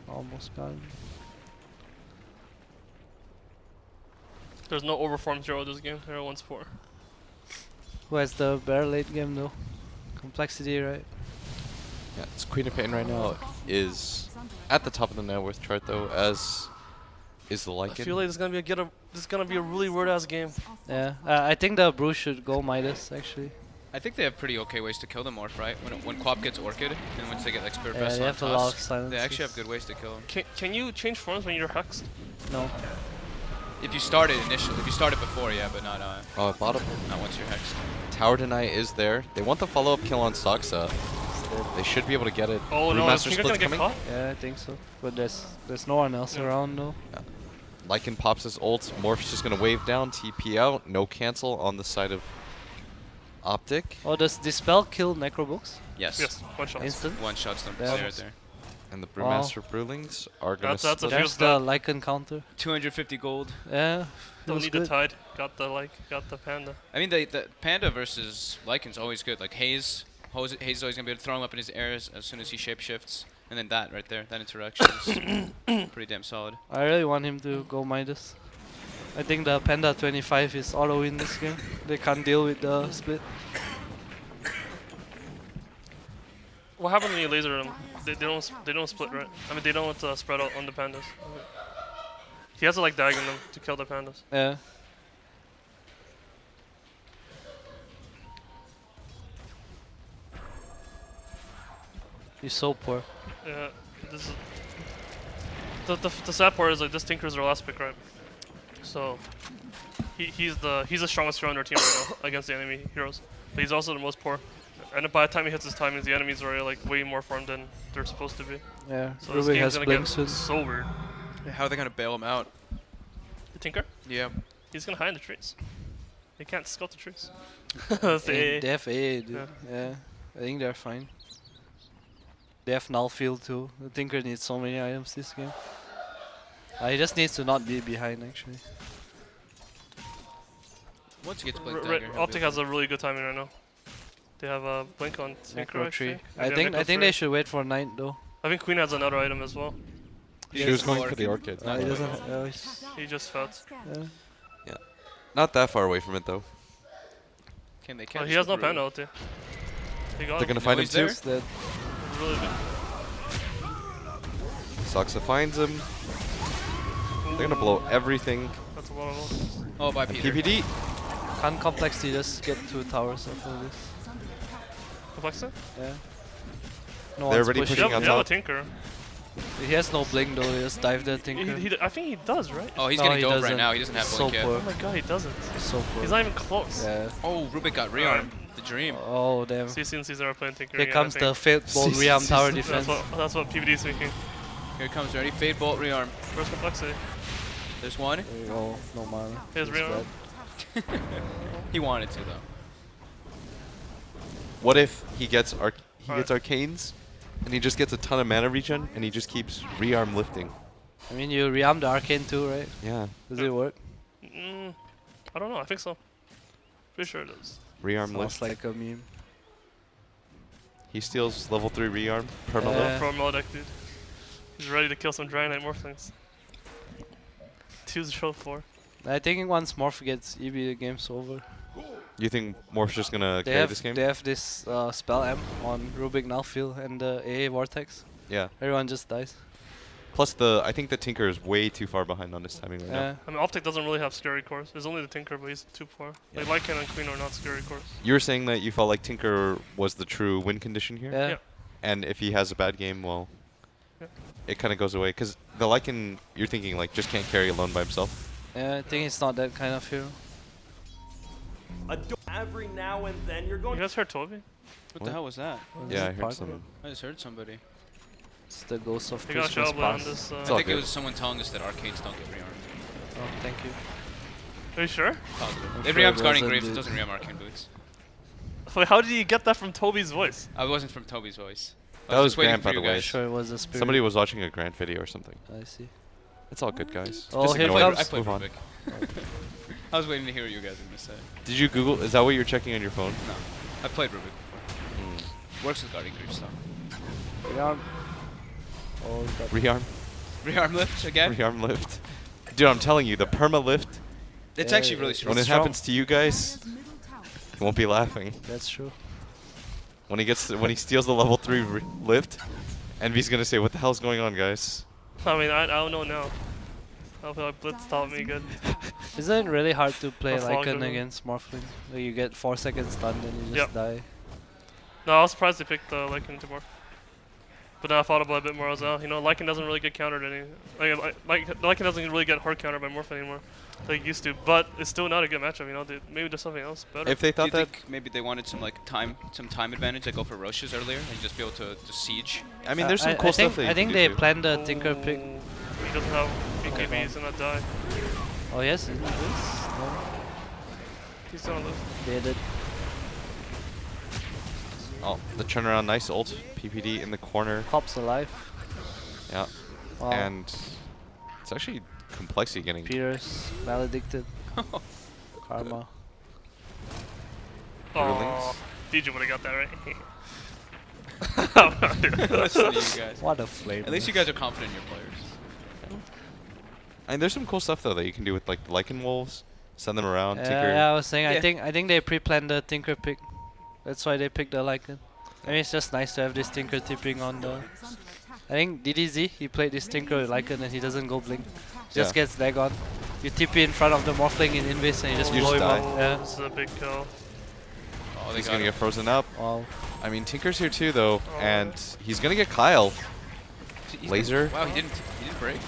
Almost gone. There's no overform 0 this game. Everyone's poor. Who has the better late game though? compLexity, right? Yeah, it's Queen of Pain right now is at the top of the net worth chart though, as is the I Lycan. feel like this is gonna be a really weird ass game. Yeah, I think the Brew should go Midas actually. I think they have pretty okay ways to kill the Morph, right? When Quap gets Orchid, and once they get like Spirit Yeah, Breast they on have a lot of Tusk, silences. they actually have good ways to kill him. Can you change forms when you're hexed? No. If you start it initially, if you start it before, yeah, but not Oh, bottom. not once you're hexed. Tower Deny is there. They want the follow-up kill on Saksa. They should be able to get it. Oh no, is Brewmaster Tinker gonna split's get coming. caught? Yeah, I think so. But there's no one else Yeah. around though. Lycan pops his ult. Morph's just gonna wave down, TP out. No cancel on the side of OpTic. Oh, does Dispel kill Necrobooks? Yes. Yes, one shot. Instant? One shots them. Yeah. Stay right there. And the Brewmaster Brewlings are gonna That's a split. few- There's the Lycan counter. 250 gold. Yeah. Don't feels need good. the tide. Got the panda. I mean, the Panda versus Lycan's always good. Like Haze is always gonna be able to throw him up in his airs as soon as he shapeshifts, and then that right there, that interaction is pretty damn solid. I really want him to go Midas. I think the Panda 25 is auto win this game. They can't deal with the split. What happens when you laser them? They don't split, right? I mean, they don't spread out on the pandas. He has to like diagonal them to kill the pandas. Yeah. He's so poor. Yeah, this is the sad part is like this Tinker's their last pick, right? So he's the strongest hero on their team right now against the enemy heroes. But he's also the most poor. And by the time he hits his timings, the enemies are like way more farmed than they're supposed to be. Yeah. So this Rubik game's has gonna blink get soon. so weird. How are they gonna bail him out? The Tinker, Yeah. he's gonna hide in the trees. They can't scout the trees. That's the AA. They have AA, dude. Yeah. Yeah. I think they're fine. They have null field too. The Tinker needs so many items this game. He just needs to not be behind actually. Once he gets Blink Red Dagger, he'll be OpTic has a really good timing right now. They have a blink on Tinker. Necro tree. And I they think have I think Necro they tree. should wait for night though. I think Queen has another item as well. She was going for the Orchid. He Not doesn't. quite. He just felt. Yeah. Not that far away from it though. Can they Oh, catch he has the no Brew? panda ulti. He got They're him. gonna find him he's too. there? It's dead. Really good. Saksa finds him. They're gonna blow everything. That's a lot of ults. Oh, by Peter. PPD. Can compLexity just get 2 towers after this? compLexity? Yeah. No They're one's already pushing. pushing Yeah, on yeah, top. Tinker. He has no blink though. He just dive the Tinker. I think he does, right? Oh, he's No, getting he dove right doesn't. now. He doesn't have So Blink yet. poor. Oh my god, he doesn't. So poor. He's not even close. Yeah. Oh, Rubik got rearmed. The dream. Oh damn. See, since he's never playing Tinker Here again, comes I the think. Fate Bolt Rearm tower defense. That's what PvD is thinking. Here it comes ready. Fade Bolt rearm. Where's compLexity? There's one. Oh, no mana. Here's He's rearm. dead. He wanted to though. What if he gets Alright. arcanes, and he just gets a ton of mana regen, and he just keeps rearm lifting? I mean, you rearm the arcane too, right? Yeah, Does it work? I don't know. I think so. Pretty sure it is. rearm Sounds lift. like a meme. He steals level 3 rearm perma Yeah. lift. Pro Melodic, dude. He's ready to kill some Dragonite Morphlings. 2-0-4. I think once Morph gets EB, the game's over. You think Morph's just gonna They carry have this game? they have this spell M on Rubik Nullfield and the AA Vortex. Yeah. Everyone just dies. Plus I think the Tinker is way too far behind on his timing right now. Yeah. I mean, OpTic doesn't really have scary cores. There's only the Tinker, but he's too poor. Yeah. Like Lycan and Queen are not scary cores. You were saying that you felt like Tinker was the true win condition here, Yeah. Yeah. and if he has a bad game, well, Yeah. it kind of goes away. Because the Lycan, you're thinking like just can't carry alone by himself. Yeah, I think it's not that kind of hero. Every now and then you're You going guys heard Toby? What the hell was that? Yeah, I Is it heard Parker? someone. I just heard somebody. It's the ghost of He got Christmas Shellblade on past. this. It's I all think it good. was someone telling us that arcades don't get rearmed. Oh, thank you. Are you sure? Positive. I'm It sure rearms it Guardian wasn't, Graves. It dude. doesn't rearm Arcane Boots. Wait, how did you get that from Toby's voice? I wasn't from Toby's voice. I That was just waiting Grant, for by you the way. guys. Sure, it was a spirit. Somebody was watching a Grant video or something. I see. It's all good, guys. Oh, Just here ignore comes- it. I played Move on. Rubik. I was waiting to hear what you guys were gonna say. Did you Google? Is that what you're checking on your phone? No, I played Rubik. Works with Guardian Grief stuff. Rearm. Oh, he got Rearm. Rearm lift again. Rearm lift. Dude, I'm telling you, the perma lift. It's Yeah, actually really strong. When it strong. happens to you guys, you won't be laughing. That's true. When he steals the level 3 lift, Envy's gonna say, "What the hell's going on, guys?" I mean, I don't know now. I feel like Blitz taught me good. Isn't it really hard to play Or Fog Lycan River. against Morphling? Like you get 4 seconds stunned and you just Yep. die. No, I was surprised they picked Lycan to more. But then I thought about it a bit more as well. You know, Lycan doesn't really get countered Lycan doesn't really get hard countered by Morphling anymore, like it used to. But it's still not a good matchup. You know, maybe there's something else better. If they Do you thought that, think maybe they wanted some time advantage, like go for Roches earlier and just be able to siege? I mean, there's some I cool think, stuff that you I think can they do too. planned the Tinker pick. Oh, he doesn't have BKB, he's gonna die. Oh yes, isn't this? No, He's gonna live. they did. Oh, the turnaround, nice ult. PPD in the corner. Cop's alive. Yeah, Wow. and it's actually compLexity getting. Peters, maledicted. Karma. Oh, DJ would have got that right. Listen to you guys. What a flame. At least you guys are confident in your players. And there's some cool stuff though that you can do with like the Lycan wolves. Send them around. Yeah, Tinker. yeah, I was saying, Yeah. I think they pre-planned the Tinker pick. That's why they picked the Lycan. I mean, it's just nice to have this Tinker tipping on the... I think DDZ, he played this Tinker with Lycan and he doesn't go blink. Just Yeah. gets lag on. You TP in front of the Morphling in invis and you just You blow just him die. up. Yeah. This is a big kill. Oh, they He's got gonna him. get frozen up. Wow. I mean, Tinker's here too though, Oh. and he's gonna get Kyle. He's Laser. Wow, he didn't break. Okay.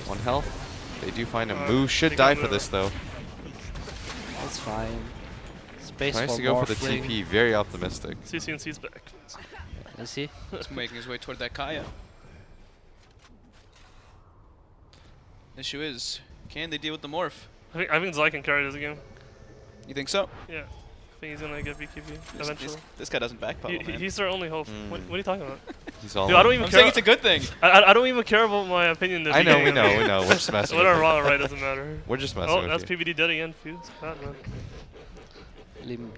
1 health. They do find him. Uh, Moo should they die got for Moo. this though. That's fine. Space Nice for to go for the Morphling. TP. Very optimistic. CC and C's back. You see? He's making his way toward that Kaya. Issue is, can they deal with the morph? I think Zai can carry this game. You think so? Yeah. I think he's gonna get BKB This, eventually. this guy doesn't backpedal, man. He's their only hope. Mm. What are you talking about? He's all. Dude, I don't in. even I'm care. saying it's a good thing. I don't even care about my opinion. I know, we know. We're just messing. Whether with I'm you. wrong or right doesn't matter. We're just messing Oh, with that's you. PVD dead again. Fuse. God, man.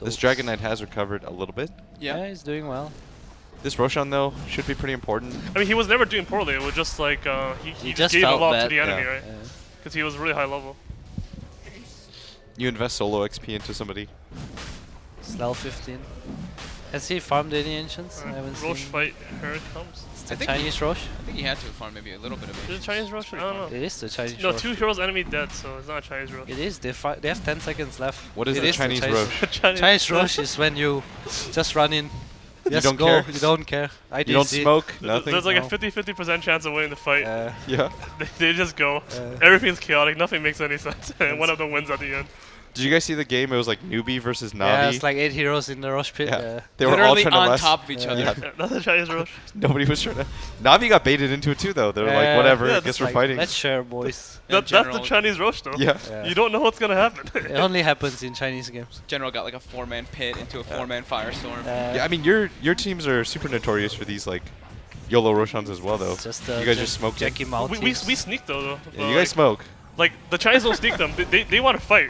This Dragon Knight has recovered a little bit. Yeah, he's doing well. This Roshan though should be pretty important. I mean, he was never doing poorly. It was just like he He just just gave a felt lot bad. to the enemy, Yeah. right? Because he was really high level. You invest solo XP into somebody. Snell 15. Has he farmed any ancients? I haven't Roche seen. fight, here it comes. It's I the think Chinese Roche? I think he had to farm maybe a little bit of it. Is it Chinese Roche? I don't know. It is the Chinese No, Roche. 2 heroes enemy dead, so it's not a Chinese Roche. It is. They have 10 seconds left. What is It the is Chinese Roche? Chinese Roche is when you just run in. Just don't go. care? You don't care. You don't smoke. Nothing. There's like No. a 50% chance of winning the fight. Yeah. They just go. uh, Everything's chaotic. Nothing makes any sense. And one of them wins at the end. Did you guys see the game? It was like newbie versus Navi. yeah, it's like 8 heroes in the Roche pit. Yeah. They were all Literally trying to on less. top of each Yeah. other. Yeah. Yeah, that's a Chinese Roche. Nobody was trying to. Navi got baited into it too, though. They were like, Yeah. whatever. Yeah, I guess it's we're like, fighting. Let's share, boys. Yeah, That's the General- Chinese Roche, though. Yeah. Yeah. You don't know what's gonna happen. It only happens in Chinese games. General got like a 4-man pit into a 4-man firestorm. Yeah. I mean, your teams are super notorious for these like YOLO Roshans as well, though. Just you guys just smoked it. Jackie Mao we teams. sneak though. Yeah, But, you guys smoke. like the Chinese don't sneak them. They want to fight.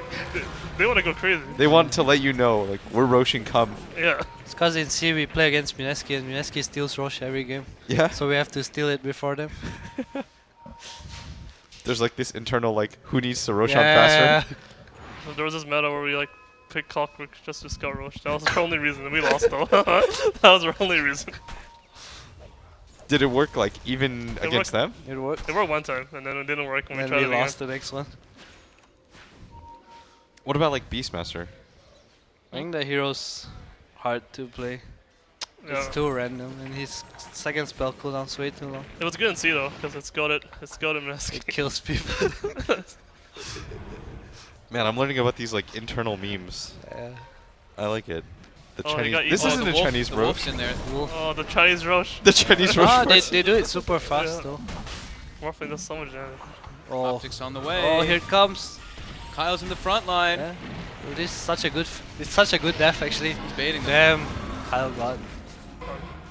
They want to go crazy. They want to let you know, like, we're Roshan come. Yeah. It's because in C we play against Mineski and Mineski steals Roche every game. Yeah. So we have to steal it before them. There's like this internal like, who needs to Roshan faster? So there was this meta where we like picked Clockwork just to scout Roche. That was the only reason, and we lost though. That was our only reason. Did it work like even It against them? It worked. It worked one time, and then it didn't work when And we then tried we it lost the next one. What about like Beastmaster? I think the hero's hard to play. again. It's Yeah. too random and his second spell cooldown's way too long. It was good in C though, because it's got mask. It kills people. Man, I'm learning about these like internal memes. Yeah. I like it. The Oh, they Chinese. got This equal- isn't the a wolf, Chinese the bro. wolf's in there. Wolf. Oh, the Chinese Roche. The Chinese Roche. Ah, Force. they do it super fast Yeah. though. Morphling does so much damage. Oh. OpTic's on the way. Oh, here it comes. Kyle's in the front line. Yeah. It is such a good. It's such a good death actually. He's baiting them. Damn. Kyle God.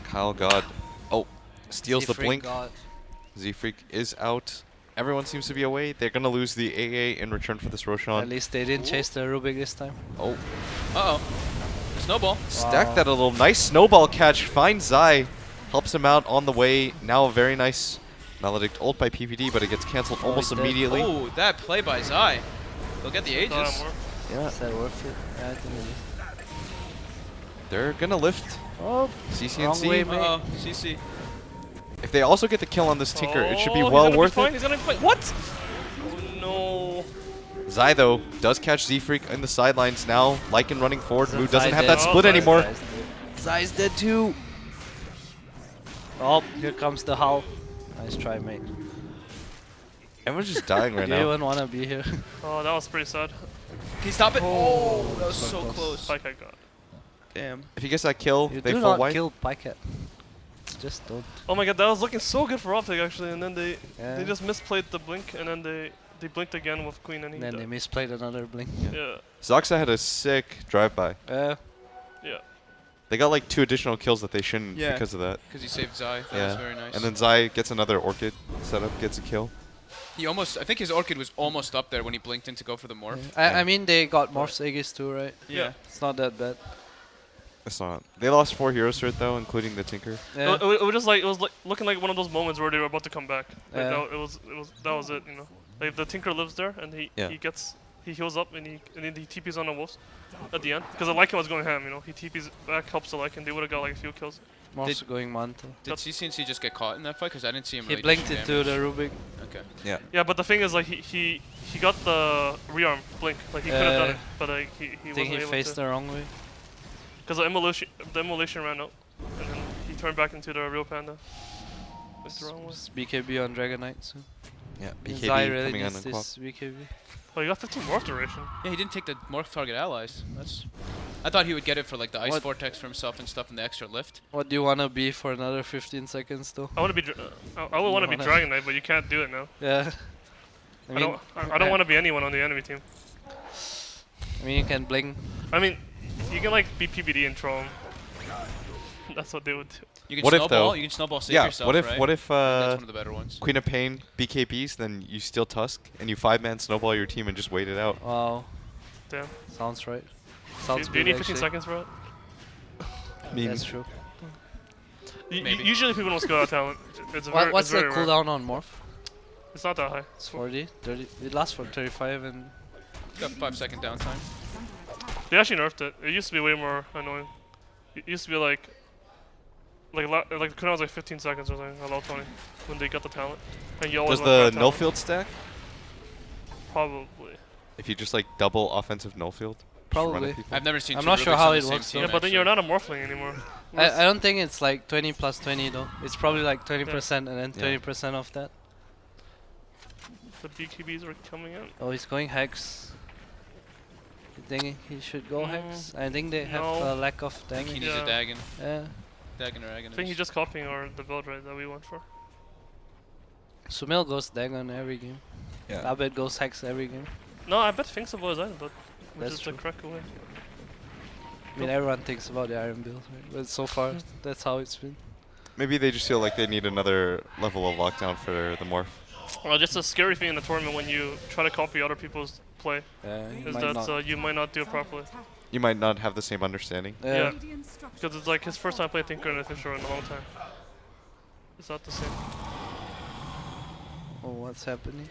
Kyle God. Oh, steals the Z-Freak blink. God. Z-Freak is out. Everyone seems to be away. They're gonna lose the AA in return for this At Roshan. least they didn't chase the Rubik this time. Oh, Uh-oh. Snowball. stacked that a little. Nice snowball catch. Finds Zai. Helps him out on the way. Now a very nice Maledict ult by PPD, but it gets cancelled Oh, almost he's dead. immediately. Oh, that play by Zai. They'll get the Thought Aegis. I'm worth. Yeah, Is that worth it? Yeah, I think it is. they're gonna lift Oh, wrong CCNC. way, mate. Uh-oh, CC. If they also get the kill on this Tinker, it should be Oh, he's well gonna worth fine. it. He's gonna be fine. What? Oh no. Zai, though, does catch Z-Freak in the sidelines now. Lycan running forward. Isn't Mood doesn't Zai have dead? that split Oh, anymore. Zai's dead. Zai's dead too. Oh, here comes the howl. Nice try, mate. Everyone's just dying right Do you now. even want to be here? Oh, that was pretty sad. Can you stop it? Oh, that was so so close. close. Spike I got. Damn. If he gets that kill, You they do full not white. kill Pycat. Just don't. Oh my god, that was looking so good for OpTic actually, and then they Yeah. just misplayed the blink, and then they blinked again with Queen, and he Then they died. misplayed another blink. Yeah, Zaxa had a sick drive-by. yeah. They got like 2 additional kills that they shouldn't Yeah. because of that. Because he saved Zai. That Yeah. was very nice. And then Zai gets another Orchid setup, gets a kill. he almost, I think his Orchid was almost up there when he blinked in to go for the morph. I mean, they got Morph's Aegis too, right? Yeah. It's not that bad. It's not. They lost 4 heroes to it though, including the Tinker. Yeah. It was just like looking like one of those moments where they were about to come back. Like Yeah. that was it, you know. Like the Tinker lives there, and Yeah. he heals up, and then he TPs on the wolves at the end because the Lycan was going ham, you know. He TPs back, helps the Lycan. They would have got like a few kills. Morph's going Manta. Did CCNC just get caught in that fight? Because I didn't see him He really blinked dishing into the damage. Rubik. Okay. Yeah, but the thing is, like he got the rearm blink. Like he could have done it, but like he I wasn't think he able faced to. the wrong way. Because the immolation ran out, and then he turned back into the real panda. Went the wrong way. It's BKB on Dragon Knight soon. Yeah, Zai BKB really coming on needs the clock. this BKB. Oh, you got 15 morph duration. Yeah, he didn't take the morph target allies. That's. I thought he would get it for like the ice What? vortex for himself and stuff and the extra lift. What do you want to be for another 15 seconds though? I want to be. I would want to be wanna- Dragon Knight, but you can't do it now. Yeah. I don't want to be anyone on the enemy team. I mean, you can blink. I mean, you can like be PBD and troll him. That's what they would do. You can What if, snowball. though? You can snowball save Yeah, yourself. what if right? what if That's one of the better ones. Queen of Pain BKBs, then you steal Tusk and you 5-man snowball your team and just wait it out. Wow. Damn. Sounds right. Do, Sounds do you good need 15 actually. seconds for it? I mean, That's true. Maybe. Usually people don't skill out talent. It's What's the very rare. cooldown on Morph? It's not that high. It's 40, 30. It lasts for 35 and Got 5-second downtime. They actually nerfed it. It used to be way more annoying. It used to be like the cooldown was like 15 seconds or something. Allow 20 when they got the talent. And you always does want the that null talent. field stack? Probably. If you just like double offensive null field? Just run at probably. people? I've never seen. I'm two not sure Rubiks how on the it same works, team, Yeah, but then actually. you're not a morphling anymore. I don't think it's like 20 plus 20 though. It's probably like 20% and then Yeah. 20% of that. The BKBs are coming out. Oh, he's going Hex. You think he should go Hex? I think they have No. a lack of I think he damage. needs Yeah. a Dagon. Yeah. Dagon or Agon. I think he's just copying the build right that we went for. Sumil goes Dagon every game. Yeah. Abed goes Hex every game. No, I bet Finks about his item build, which That's is true. the correct way. I mean, everyone thinks about the Iron build, right? But so far, that's how it's been. Maybe they just feel like they need another level of lockdown for the morph. Well, just a scary thing in the tournament when you try to copy other people's play Yeah, he is might that not. you might not do it properly. You might not have the same understanding. Yeah. Because it's like his first time playing Tinker and Fisher in a long time. It's not the same. Oh, what's happening?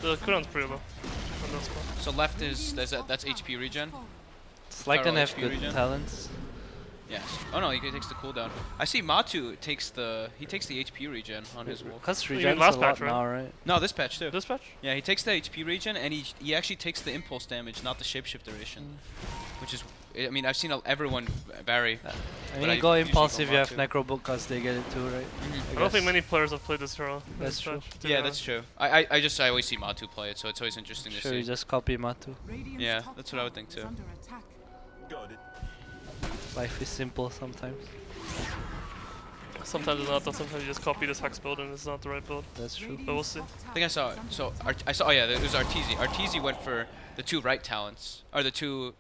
The cooldown's pretty low on that spot. So left is that's HP regen. It's like an Thorough have HP good regen? talents. Yes. Oh no, he takes the cooldown. I see Matu takes the HP regen on his wolf. Because You mean regen's last a patch, lot right? now, right? No, this patch too. This patch? Yeah, he takes the HP regen and he actually takes the impulse damage, not the shapeshift duration, which is. I mean, I've seen everyone vary. I But mean, I you go usually impulse go if you have Matu. Necrobook because they get it too, right? I don't think many players have played this hero. That's this true. patch, to be Yeah, honest. that's true. I always see Matu play it, so it's always interesting to Sure, you see. just copy Matu. Yeah, that's what I would think too. Got it. Life is simple sometimes. Sometimes it's not, though. Sometimes you just copy this hex build and it's not the right build. That's true. But we'll see. I think I saw it. So I saw. Oh yeah, it was Arteezy. Arteezy went for the two right talents, or the two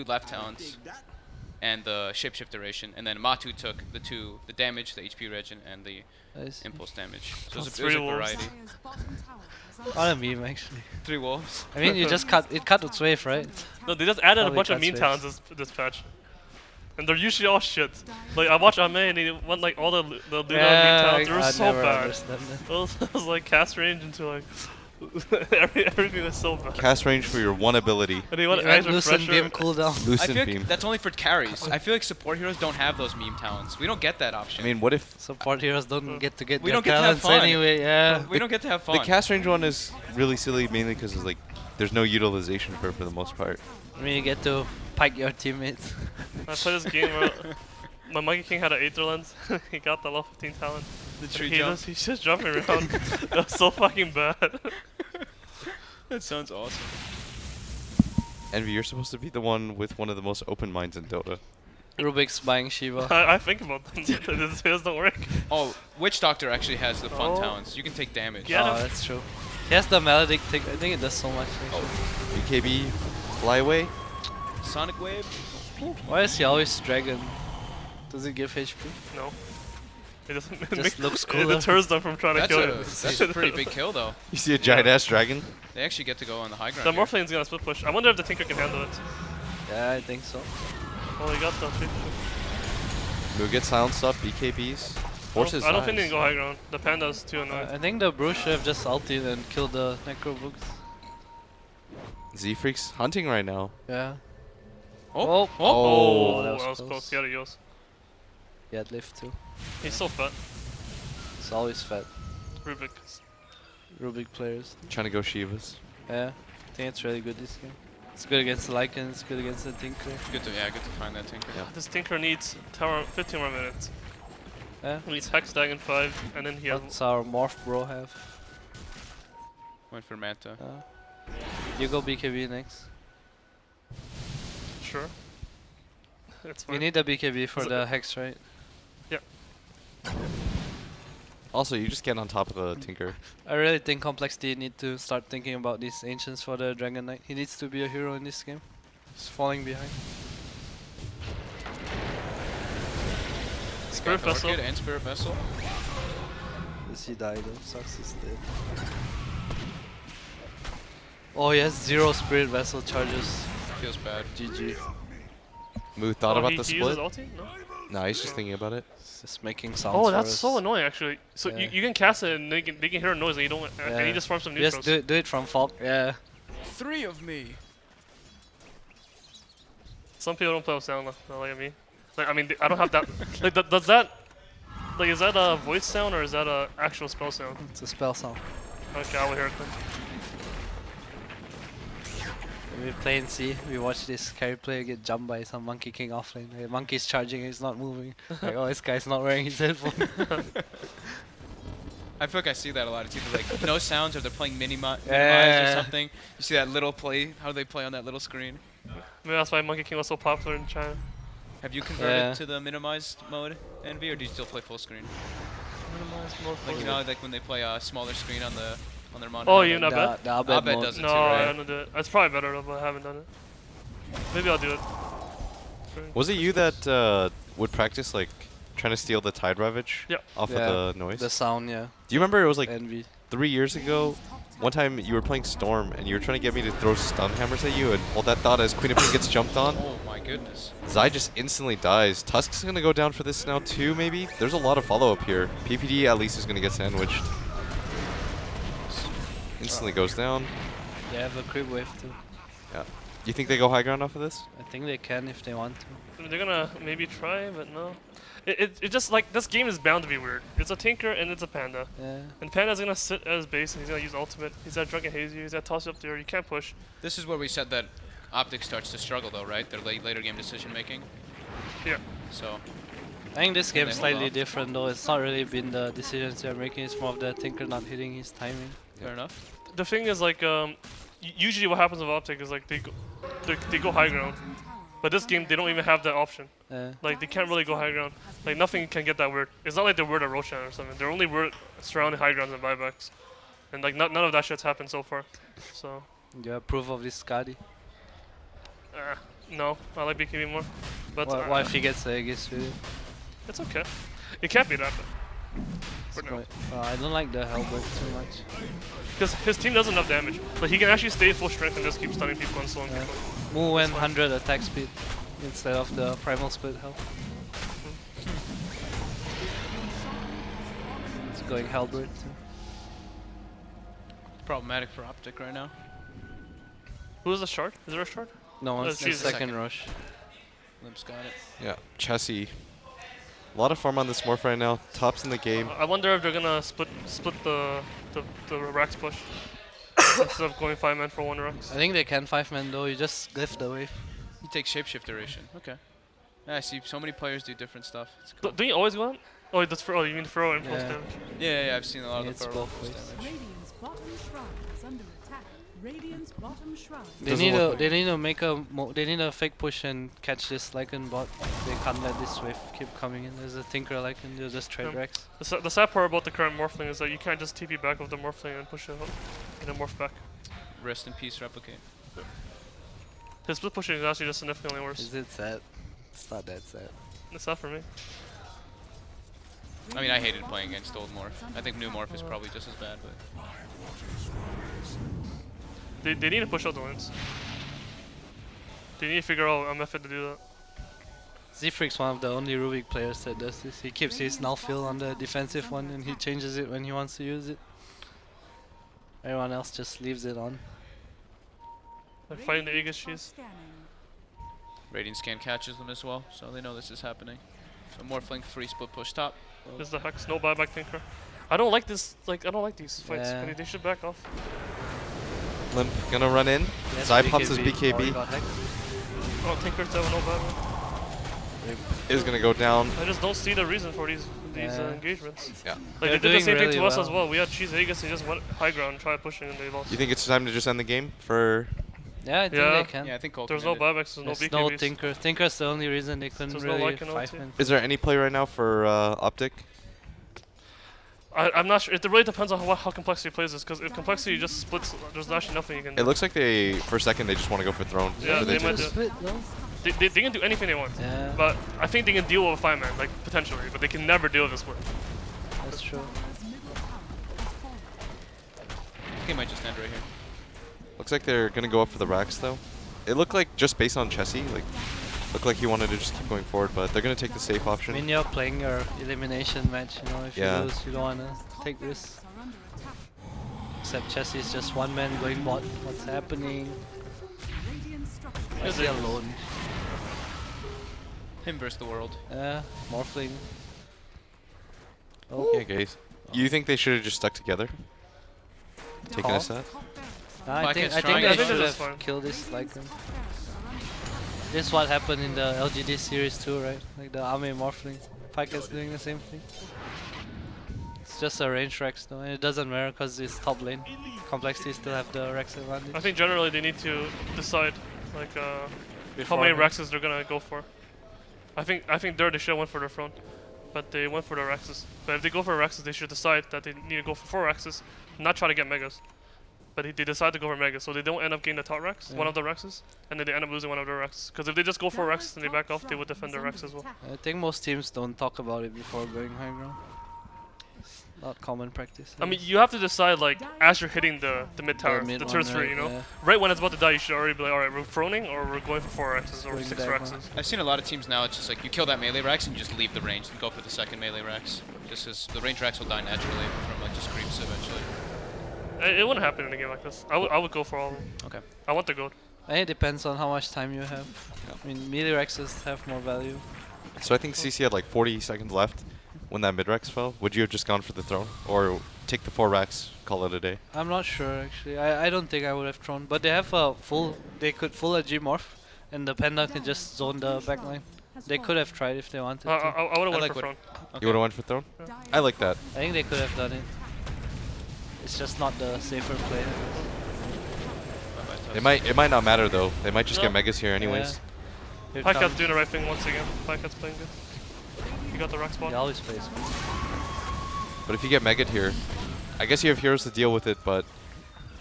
left talents. Take that. and the shapeshift duration, and then Matu took the damage, the HP regen, and the I see. impulse damage. So Plus it was three a wolves. variety. On a meme actually. 3 wolves. I mean, you just cut its wave, right? No, they just added a Probably bunch of cuts meme waves. talents this patch. And they're usually all shit. Like, I watched Ame and they went like all the Luna meme talents. They were I so never bad. understand that. It was like cast range into like. everything was so bad. Cast range for your one ability. And they want You Ice went Loosen Refresher. beam cooldown. I Lucent feel beam. like that's only for carries. I feel like support heroes don't have those meme talents. We don't get that option. I mean, what if Support heroes don't get to get We their don't get to have talents fun. anyway. Yeah. we don't get to have fun. the cast range one is really silly, mainly because like there's no utilization for it for the most part. I mean, you get to pike your teammates. I played this game where my Monkey King had an Aether Lens. He got the level 15 talent. the And tree he jump. he's just jumping around. That was so fucking bad. That sounds awesome. Envy, you're supposed to be the one with one of the most open minds in Dota. Rubik's buying Shiva. I think about them. It doesn't work. Oh, Witch Doctor actually has the fun Oh. talents. You can take damage. Yeah. Oh, that's true. He has the melodic thing. I think it does so much. actually. BKB, Flyway. Sonic Wave. Why is he always dragon? Does it give HP? No. It doesn't Just looks It cooler. deters them from trying to That's kill a you. that's a pretty big kill though. You see a giant ass dragon? They actually get to go on the high ground. The here. Morphlane's gonna split push. I wonder if the Tinker can handle it. Yeah, I think so. Oh, he got the shape. We'll get silenced up, BKBs. Forces I don't think they eyes. can go high ground. The Panda's too annoying. I think the Bruce should have just ulted and killed the Necro Books. Z-Freak's hunting right now. Yeah. Oh, Oh. that was that was close. close. He had a Yos. He had lift too. He's so fat. It's always fat. Rubik. Rubik players. Trying to go Shivas. Yeah. I think it's really good this game. It's good against the Lycan, it's good against the Tinker. good to find that Tinker. Yeah. This Tinker needs 15 more minutes. Yeah. He needs Hex Dag in 5, and then he has. What's our Morph Bro have? Went for Manta. You go BKB next. Sure. It's fine. You need a BKB for Is it- the Hex, right? Also, you just get on top of the Tinker. I really think compLexity need to start thinking about these Ancients for the Dragon Knight. He needs to be a hero in this game. He's falling behind. Spirit Got Vessel. Orchid and Spirit Vessel. Does he die though? Sucks he's dead. Oh, he has 0 Spirit Vessel charges. Feels bad. GG. Moo thought Oh, about he the uses split? ulti? No. Nah, he's just thinking about it. It's just making sounds. Oh, for that's us. so annoying actually. So Yeah. you can cast it and they can hear a noise and you don't and Yeah. you just farm some Just neutrals. do it from Falk. Yeah. 3 of me. Some people don't play with sound like me. Like I mean I don't have that. Like does that like is that a voice sound or is that a actual spell sound? It's a spell sound. Okay, I will hear it then. When we play in C, we watch this carry player get jumped by some Monkey King offlane. The monkey's charging, he's not moving. Like, oh, this guy's not wearing his headphone. I feel like I see that a lot. It's either like no sounds or they're playing minimized Yeah. or something. You see that little play, how they play on that little screen. Maybe that's why Monkey King was so popular in China. Have you converted Yeah. to the minimized mode, Envy, or do you still play full screen? Minimize mode Like you for- know, like when they play a smaller screen on their monitor. Oh, you like- not bad? The Abed Abed mode. does it No, too, I right? don't do it. It's probably better though, but I haven't done it. Maybe I'll do it. Was it you that would practice like trying to steal the Tide Ravage Yeah. off Yeah, of the noise? The sound, yeah. Do you remember it was like Envy. 3 years ago? One time you were playing Storm and you were trying to get me to throw stun hammers at you and hold that thought as Queen of Pain gets jumped on. Oh my goodness. Zai just instantly dies. Tusk's gonna go down for this now too, maybe? There's a lot of follow-up here. PPD at least is gonna get sandwiched. Instantly goes down. They have a crib wave too. Yeah. Do you think they go high ground off of this? I think they can if they want to. I mean, they're gonna maybe try, but no. It just like this game is bound to be weird. It's a Tinker and it's a Panda. Yeah. And Panda's gonna sit at his base and he's gonna use ultimate. He's got Drunken Haze you, he's got toss you up there, you can't push. This is where we said that OpTic starts to struggle though, right? Their later game decision making. Yeah. So I think this they game's hold slightly off. different though. It's not really been the decisions they're making. It's more of the Tinker not hitting his timing. fair enough. The thing is like usually what happens with OpTic is like they go high ground. But this game they don't even have that option. Yeah. Like they can't really go high ground. Like nothing can get that weird. It's not like they're weird at Roshan or something. They're only weird surrounding high grounds and buybacks. And like none of that shit's happened so far. So You have proof of this Skadi. No, I like BKB more. But What if he gets the Aegis with it? it's okay. It can't be that bad. For now. I don't like the Hellbird too much. Because his team does enough damage. But he can actually stay full strength and just keep stunning people and slowing Yeah. people. Mu went 100 attack speed instead of the primal split health. It's going Hellbird too. Problematic for OpTic right now. Who's the shard? Is there a shard? No, it's the she's second second. rush. Limp's got it. Yeah, Chessie. A lot of farm on this morph right now. Tops in the game. I wonder if they're gonna split the Rax push instead of going 5 men for 1 Rax. I think they can 5-man though, you just glyph the wave. He takes shapeshift duration. Okay. Yeah, I see so many players do different stuff. It's cool. Do you always go out? Oh, that's for, oh, you mean throw and post Yeah. damage. Yeah, I've seen a lot of It's the throw both ways. damage. Radiant's bottom shrine is under attack. Radiant's bottom shrine. They need to make a they need a fake push and catch this Lycan bot. They can't let this wave keep coming in. There's a Tinker Lycan, they'll just trade Yeah. Rex. The sad part about the current Morphling is that you can't just TP back with the Morphling and push it up and then morph back. Rest in peace, replicate. His split pushing is actually just significantly worse. Is it sad? It's not that sad. It's not for me. I mean, I hated playing against old morph. I think new morph is probably just as bad, but They need to push out the lanes. They need to figure out a method to do that. Z-Freak's one of the only Rubik players that does this. He keeps his null fill on the defensive one and he changes it when he wants to use it. Everyone else just leaves it on. They're fighting the Aegis cheese. Scanning. Radiant Scan catches them as well, so they know this is happening. So Morphling free split push top. There's the Hex, no buyback Tinker. I don't like this, like, I don't like these fights. Yeah. They should back off. Limp gonna run in. Yes, Zai pops his Oh, he BKB. got hacked. Oh, Tinker's have no buyback. Is gonna go down. I just don't see the reason for these Yeah. engagements. Yeah. Like, They're they did the doing same thing really to us well. as well. We had Cheese Aegis and just went high ground and tried pushing and they lost. You think it's time to just end the game for? Yeah, I think Yeah. they can. Yeah, I think Cole There's no committed. buybacks, there's no There's no BKBs. Tinker. Tinker's the only reason they couldn't There's no really Lycan fight ulti. him. Is there any play right now for OpTic? I'm not sure. It really depends on how complexity plays this. Because if complexity just splits, there's actually nothing you can It do. looks like they, for a second, they just want to go for throne. Yeah, So they took might this- do. Split, no? They can do anything they want. Yeah, But I think they can deal with a 5-man, like potentially. But they can never deal with a split. that's true. He might just end right here. Looks like they're gonna go up for the racks though. It looked like just based on Chessie, like looked like he wanted to just keep going forward, but they're gonna take the safe I option. mean, you're playing your elimination match, you know, if Yeah. you lose, you don't wanna take risks. Are under attack. Except Chessie is just one man going bot. What's happening? Radiant structure. Why is he alone? Him versus the world. Morphling. Yeah, guys. You think they should have just stuck together? Taking Call? a set? Nah, Black I think Cat's I think trying they it. should This is have fine. killed this Lycan. This is what happened in the LGD series too, right? Like the Ame Morphling. Pyke's doing the same thing. It's just a range Rex though, and it doesn't matter because it's top lane. Complexity still have the Rex advantage. I think generally they need to decide like how Before many him. Rexes they're gonna go for. I think there they should have went for their throne, but they went for the Rexes. But if they go for Rexes, they should decide that they need to go for 4 Rexes, not try to get Megas. But they decide to go for Megas, so they don't end up getting the top Rex, one Yeah. of the Rexes, and then they end up losing one of their Rexes. Because if they just go for Rex and they back off, they would defend their Rex as well. I think most teams don't talk about it before going high ground. It's not common practice. I mean, you have to decide like as you're hitting the mid tower, the, mid one, tertiary, right, you know. yeah. Right when it's about to die, you should already be like, all right, we're throning or we're going for 4 Rexes or Going 6 back Rexes. one. I've seen a lot of teams now, it's just like you kill that melee Rex and you just leave the range and go for the second melee Rex. Just because the range Rex will die naturally from like just creeps eventually. It wouldn't happen in a game like this. I would go for all of them. Okay. I want the gold. And it depends on how much time you have. I mean, melee Rexes have more value. So I think CC had like 40 seconds left when that mid-rex fell. Would you have just gone for the throne? Or take the 4 racks, call it a day? I'm not sure actually. I don't think I would have thrown, but they have a full. They could full a G morph, and the panda can just zone the backline. They could have tried if they wanted to. I would have went like for what- throne. You would have went for throne? Dire I like that. I think they could have done it. It's just not the safer play. Bye-bye, It might not matter though. They might just No. get megas here anyways. Here Pycat's comes- doing the right thing once again. Pycat's playing good. He got the rock spot. He always plays. But if you get megad here, I guess you have heroes to deal with it, but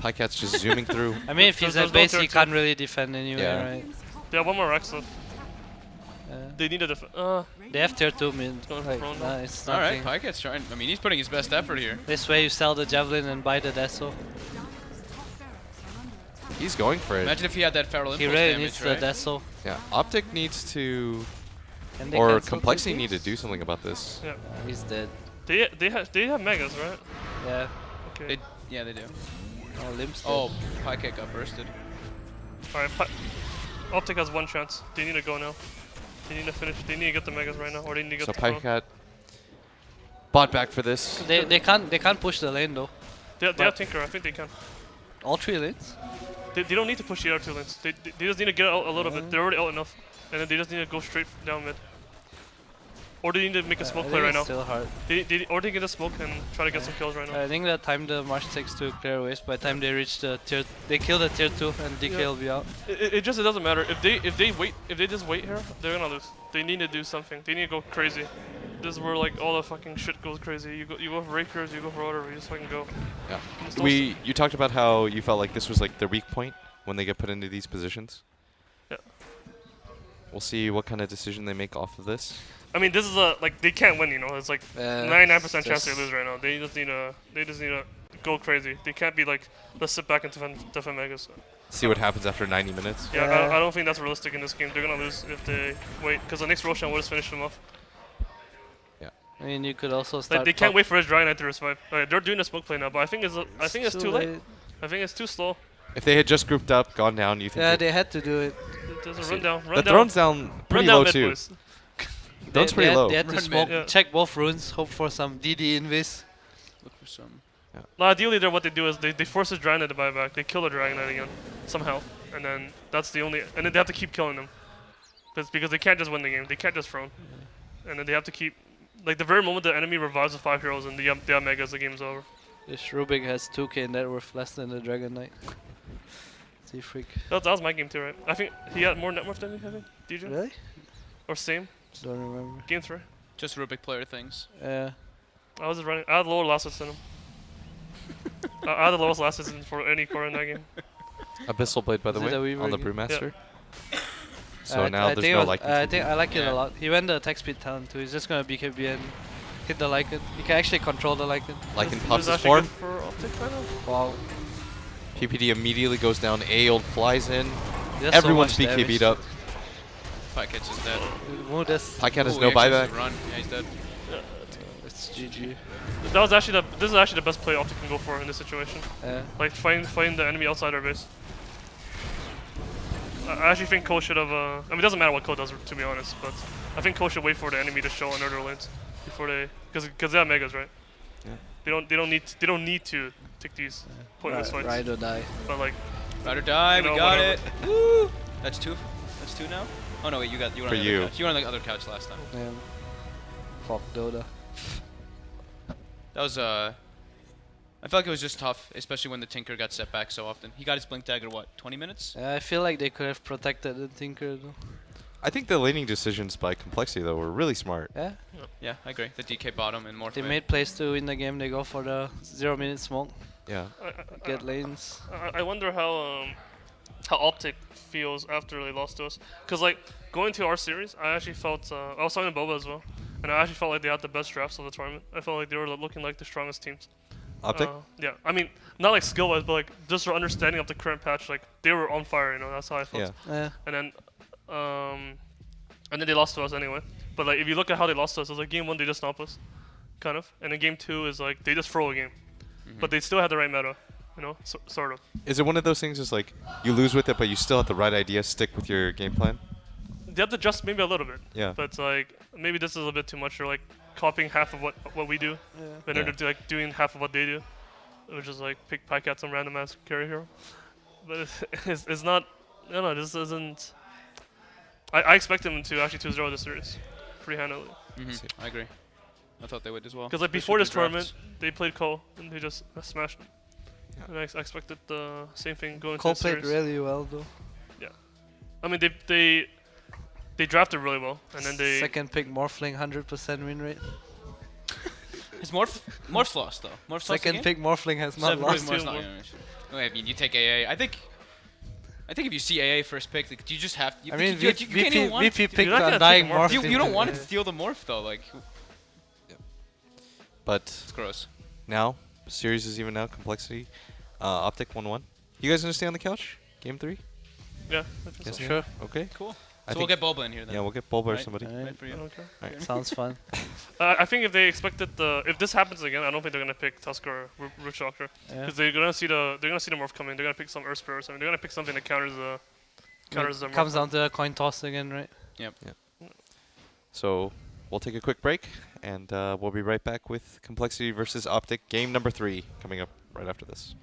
Pycat's just zooming through. I mean, if he's There's at no base, he turn can't really defend anyway, Yeah. right? They have one more Rex left. Yeah. They need a They have tier 2 mid. going Like, prone now. nah, it's All right, nothing. Pyket's trying. I mean, he's putting his best effort here. This way you sell the javelin and buy the Deso. He's going for it. Imagine if he had that feral He impulse really damage, needs right? the Deso. Yeah, OpTic needs to, Can they or cancel compLexity two need to games? do something about this. Yeah. He's dead. They have megas, right? Yeah. Okay. Yeah, they do. Oh, Limp's dead. Oh, Pyket got bursted. All right. OpTic has one chance. They need to go now. They need to finish. They need to get the megas right now, or they need to get So the prone. Pycat bought back for this. They can't push the lane though. They have Tinker. I think they can. All 3 lanes. They don't need to push the other 2 lanes. They just need to get out a little bit. They're already out enough, and then they just need to go straight down mid. Or they need to make a smoke I play think right it's now. still hard. Or they get a smoke and try to get some kills right now. I think the time the March takes to clear waves, by the time they reach the tier, they kill the tier 2 and DK will be out. It doesn't matter if they just wait here, they're gonna lose. They need to do something. They need to go crazy. This is where like all the fucking shit goes crazy. You go for Rakers, you go for whatever, you just fucking go. Yeah. Just don't You talked about how you felt like this was like their weak point when they get put into these positions. Yeah. We'll see what kind of decision they make off of this. I mean, this is like they can't win. You know, it's like 99% chance they just- lose right now. They just need to go crazy. They can't be like, let's sit back and defend megas. See what happens after 90 minutes. Yeah, Yeah. I don't think that's realistic in this game. They're gonna lose if they wait, because the next Roshan would have finished them off. I mean, you could also start. Like they can't wait for his Dry Knight to revive. They're doing a smoke play now, but I think it's too late. I think it's too slow. If they had just grouped up, gone down, you think Yeah, that- they had to do it. There's a See, run down. the throne's down pretty low mid, too. boys. Throne's pretty low. They had to Run smoke, mid. Yeah. check both runes, hope for some DD invis. Look for some. No, ideally, what they do is they force his Dragon Knight to buy back. They kill the Dragon Knight again somehow, and then that's the only. And then they have to keep killing them. That's because they can't just win the game. They can't just throne. And then they have to keep. Like the very moment the enemy revives the 5 heroes and they have megas, the game's over. This Rubik has 2k net worth less than the Dragon Knight. See freak. That was my game too, right? I think he had more net worth than me. I think DJ Really? or same. Don't remember. Game 3. Just Rubik player things. Yeah. I was just running. I had lower last hits than him. I had the lowest last hits for any core in that game. Abyssal Blade, by the Is it a way, Weaver on the game? Brewmaster. So I now there's think no it was- like. I think I like it Yeah. a lot. He went the attack speed talent too. He's just gonna BKB and hit the Lycan. He can actually control the Lycan. Lycan This pops is his actually form. good for OpTic right now. Wow. PPD immediately goes down. Aeld flies in. He does so Everyone's much BKB'd damage. up. Pyket's is dead. Move this. Pycat has Ooh, no he actually has buyback. his Run. Yeah, he's dead. It's GG. This is actually the best play OpTic can go for in this situation. Yeah. Like find the enemy outside our base. I actually think Ko should have. I mean, it doesn't matter what Ko does, to be honest. But I think Ko should wait for the enemy to show on other lanes before they, because they have megas, right? Yeah. They don't need to take these pointless fights. Ride or die. But like, Ride or die. You We know, got whatever. it. Woo! That's 2. That's 2 now. Oh no, wait. You were For on the you. other couch. You were on the other couch last time. Yeah. Fuck Dota. That was I felt like it was just tough, especially when the Tinker got set back so often. He got his Blink Dagger, what, 20 minutes? Yeah, I feel like they could have protected the Tinker though. I think the laning decisions by compLexity though were really smart. Yeah. Yeah, I agree. The DK bottom and more. They made plays to win the game. They go for the 0-minute smoke. Yeah. Get lanes. I wonder how OpTic feels after they lost to us. Cause like going to our series, I actually felt I was talking to Boba as well, and I actually felt like they had the best drafts of the tournament. I felt like they were looking like the strongest teams. OpTic. Yeah, I mean not like skill wise, but like just their understanding of the current patch. Like they were on fire, you know. That's how I felt. Yeah. Yeah. And then they lost to us anyway. But like if you look at how they lost to us, it was like game 1 they just stomp us, kind of, and then game 2 is like they just throw a game, but they still had the right meta, you know, sort of. Is it one of those things? Is like you lose with it, but you still have the right idea. Stick with your game plan. They have to adjust maybe a little bit. Yeah. But like maybe this is a bit too much. They're like copying half of what we do, and Yeah. they're like doing half of what they do, which is like pick Pycat some random ass carry hero. But it's not. No, this isn't. I expect them to actually 2-0 this series, free-handedly. I agree. I thought they would as well. Because like Especially before with this the drafts. tournament, they played Cole and they just smashed them. And I expected the same thing going into Cole the played series. really well though. I mean, they drafted really well, and then they. Second pick Morphling 100% win rate. It's Morph's lost though. Morph's lost the Second game? pick Morphling has not Seven lost. points. Morph's not. More. No, I mean, you take AA. I think I think if you see AA first pick, like, you just have. You, I mean, you can't even want. VP picked not gonna Undying take a morph. Morph. You don't into- want it to steal the morph though. Like, But it's gross. now, series is even now. Complexity. OpTic 1-1. You guys gonna stay on the couch? Game 3? Yeah. I think Yes, so. Sure. Okay. Cool. I So we'll think- get Bulba in here then. Yeah, we'll get Bulba or Right. somebody. Alright. Right for I you. don't care. Sounds fun. I think if they expected if this happens again, I don't think they're gonna pick Tusk or Root Doctor, Yeah. because they're gonna see the morph coming. They're gonna pick some Earth Spirit or something. They're gonna pick something that counters the morph. Comes down to a coin toss again, right? So we'll take a quick break, and we'll be right back with Complexity versus OpTic, game number 3, coming up right after this.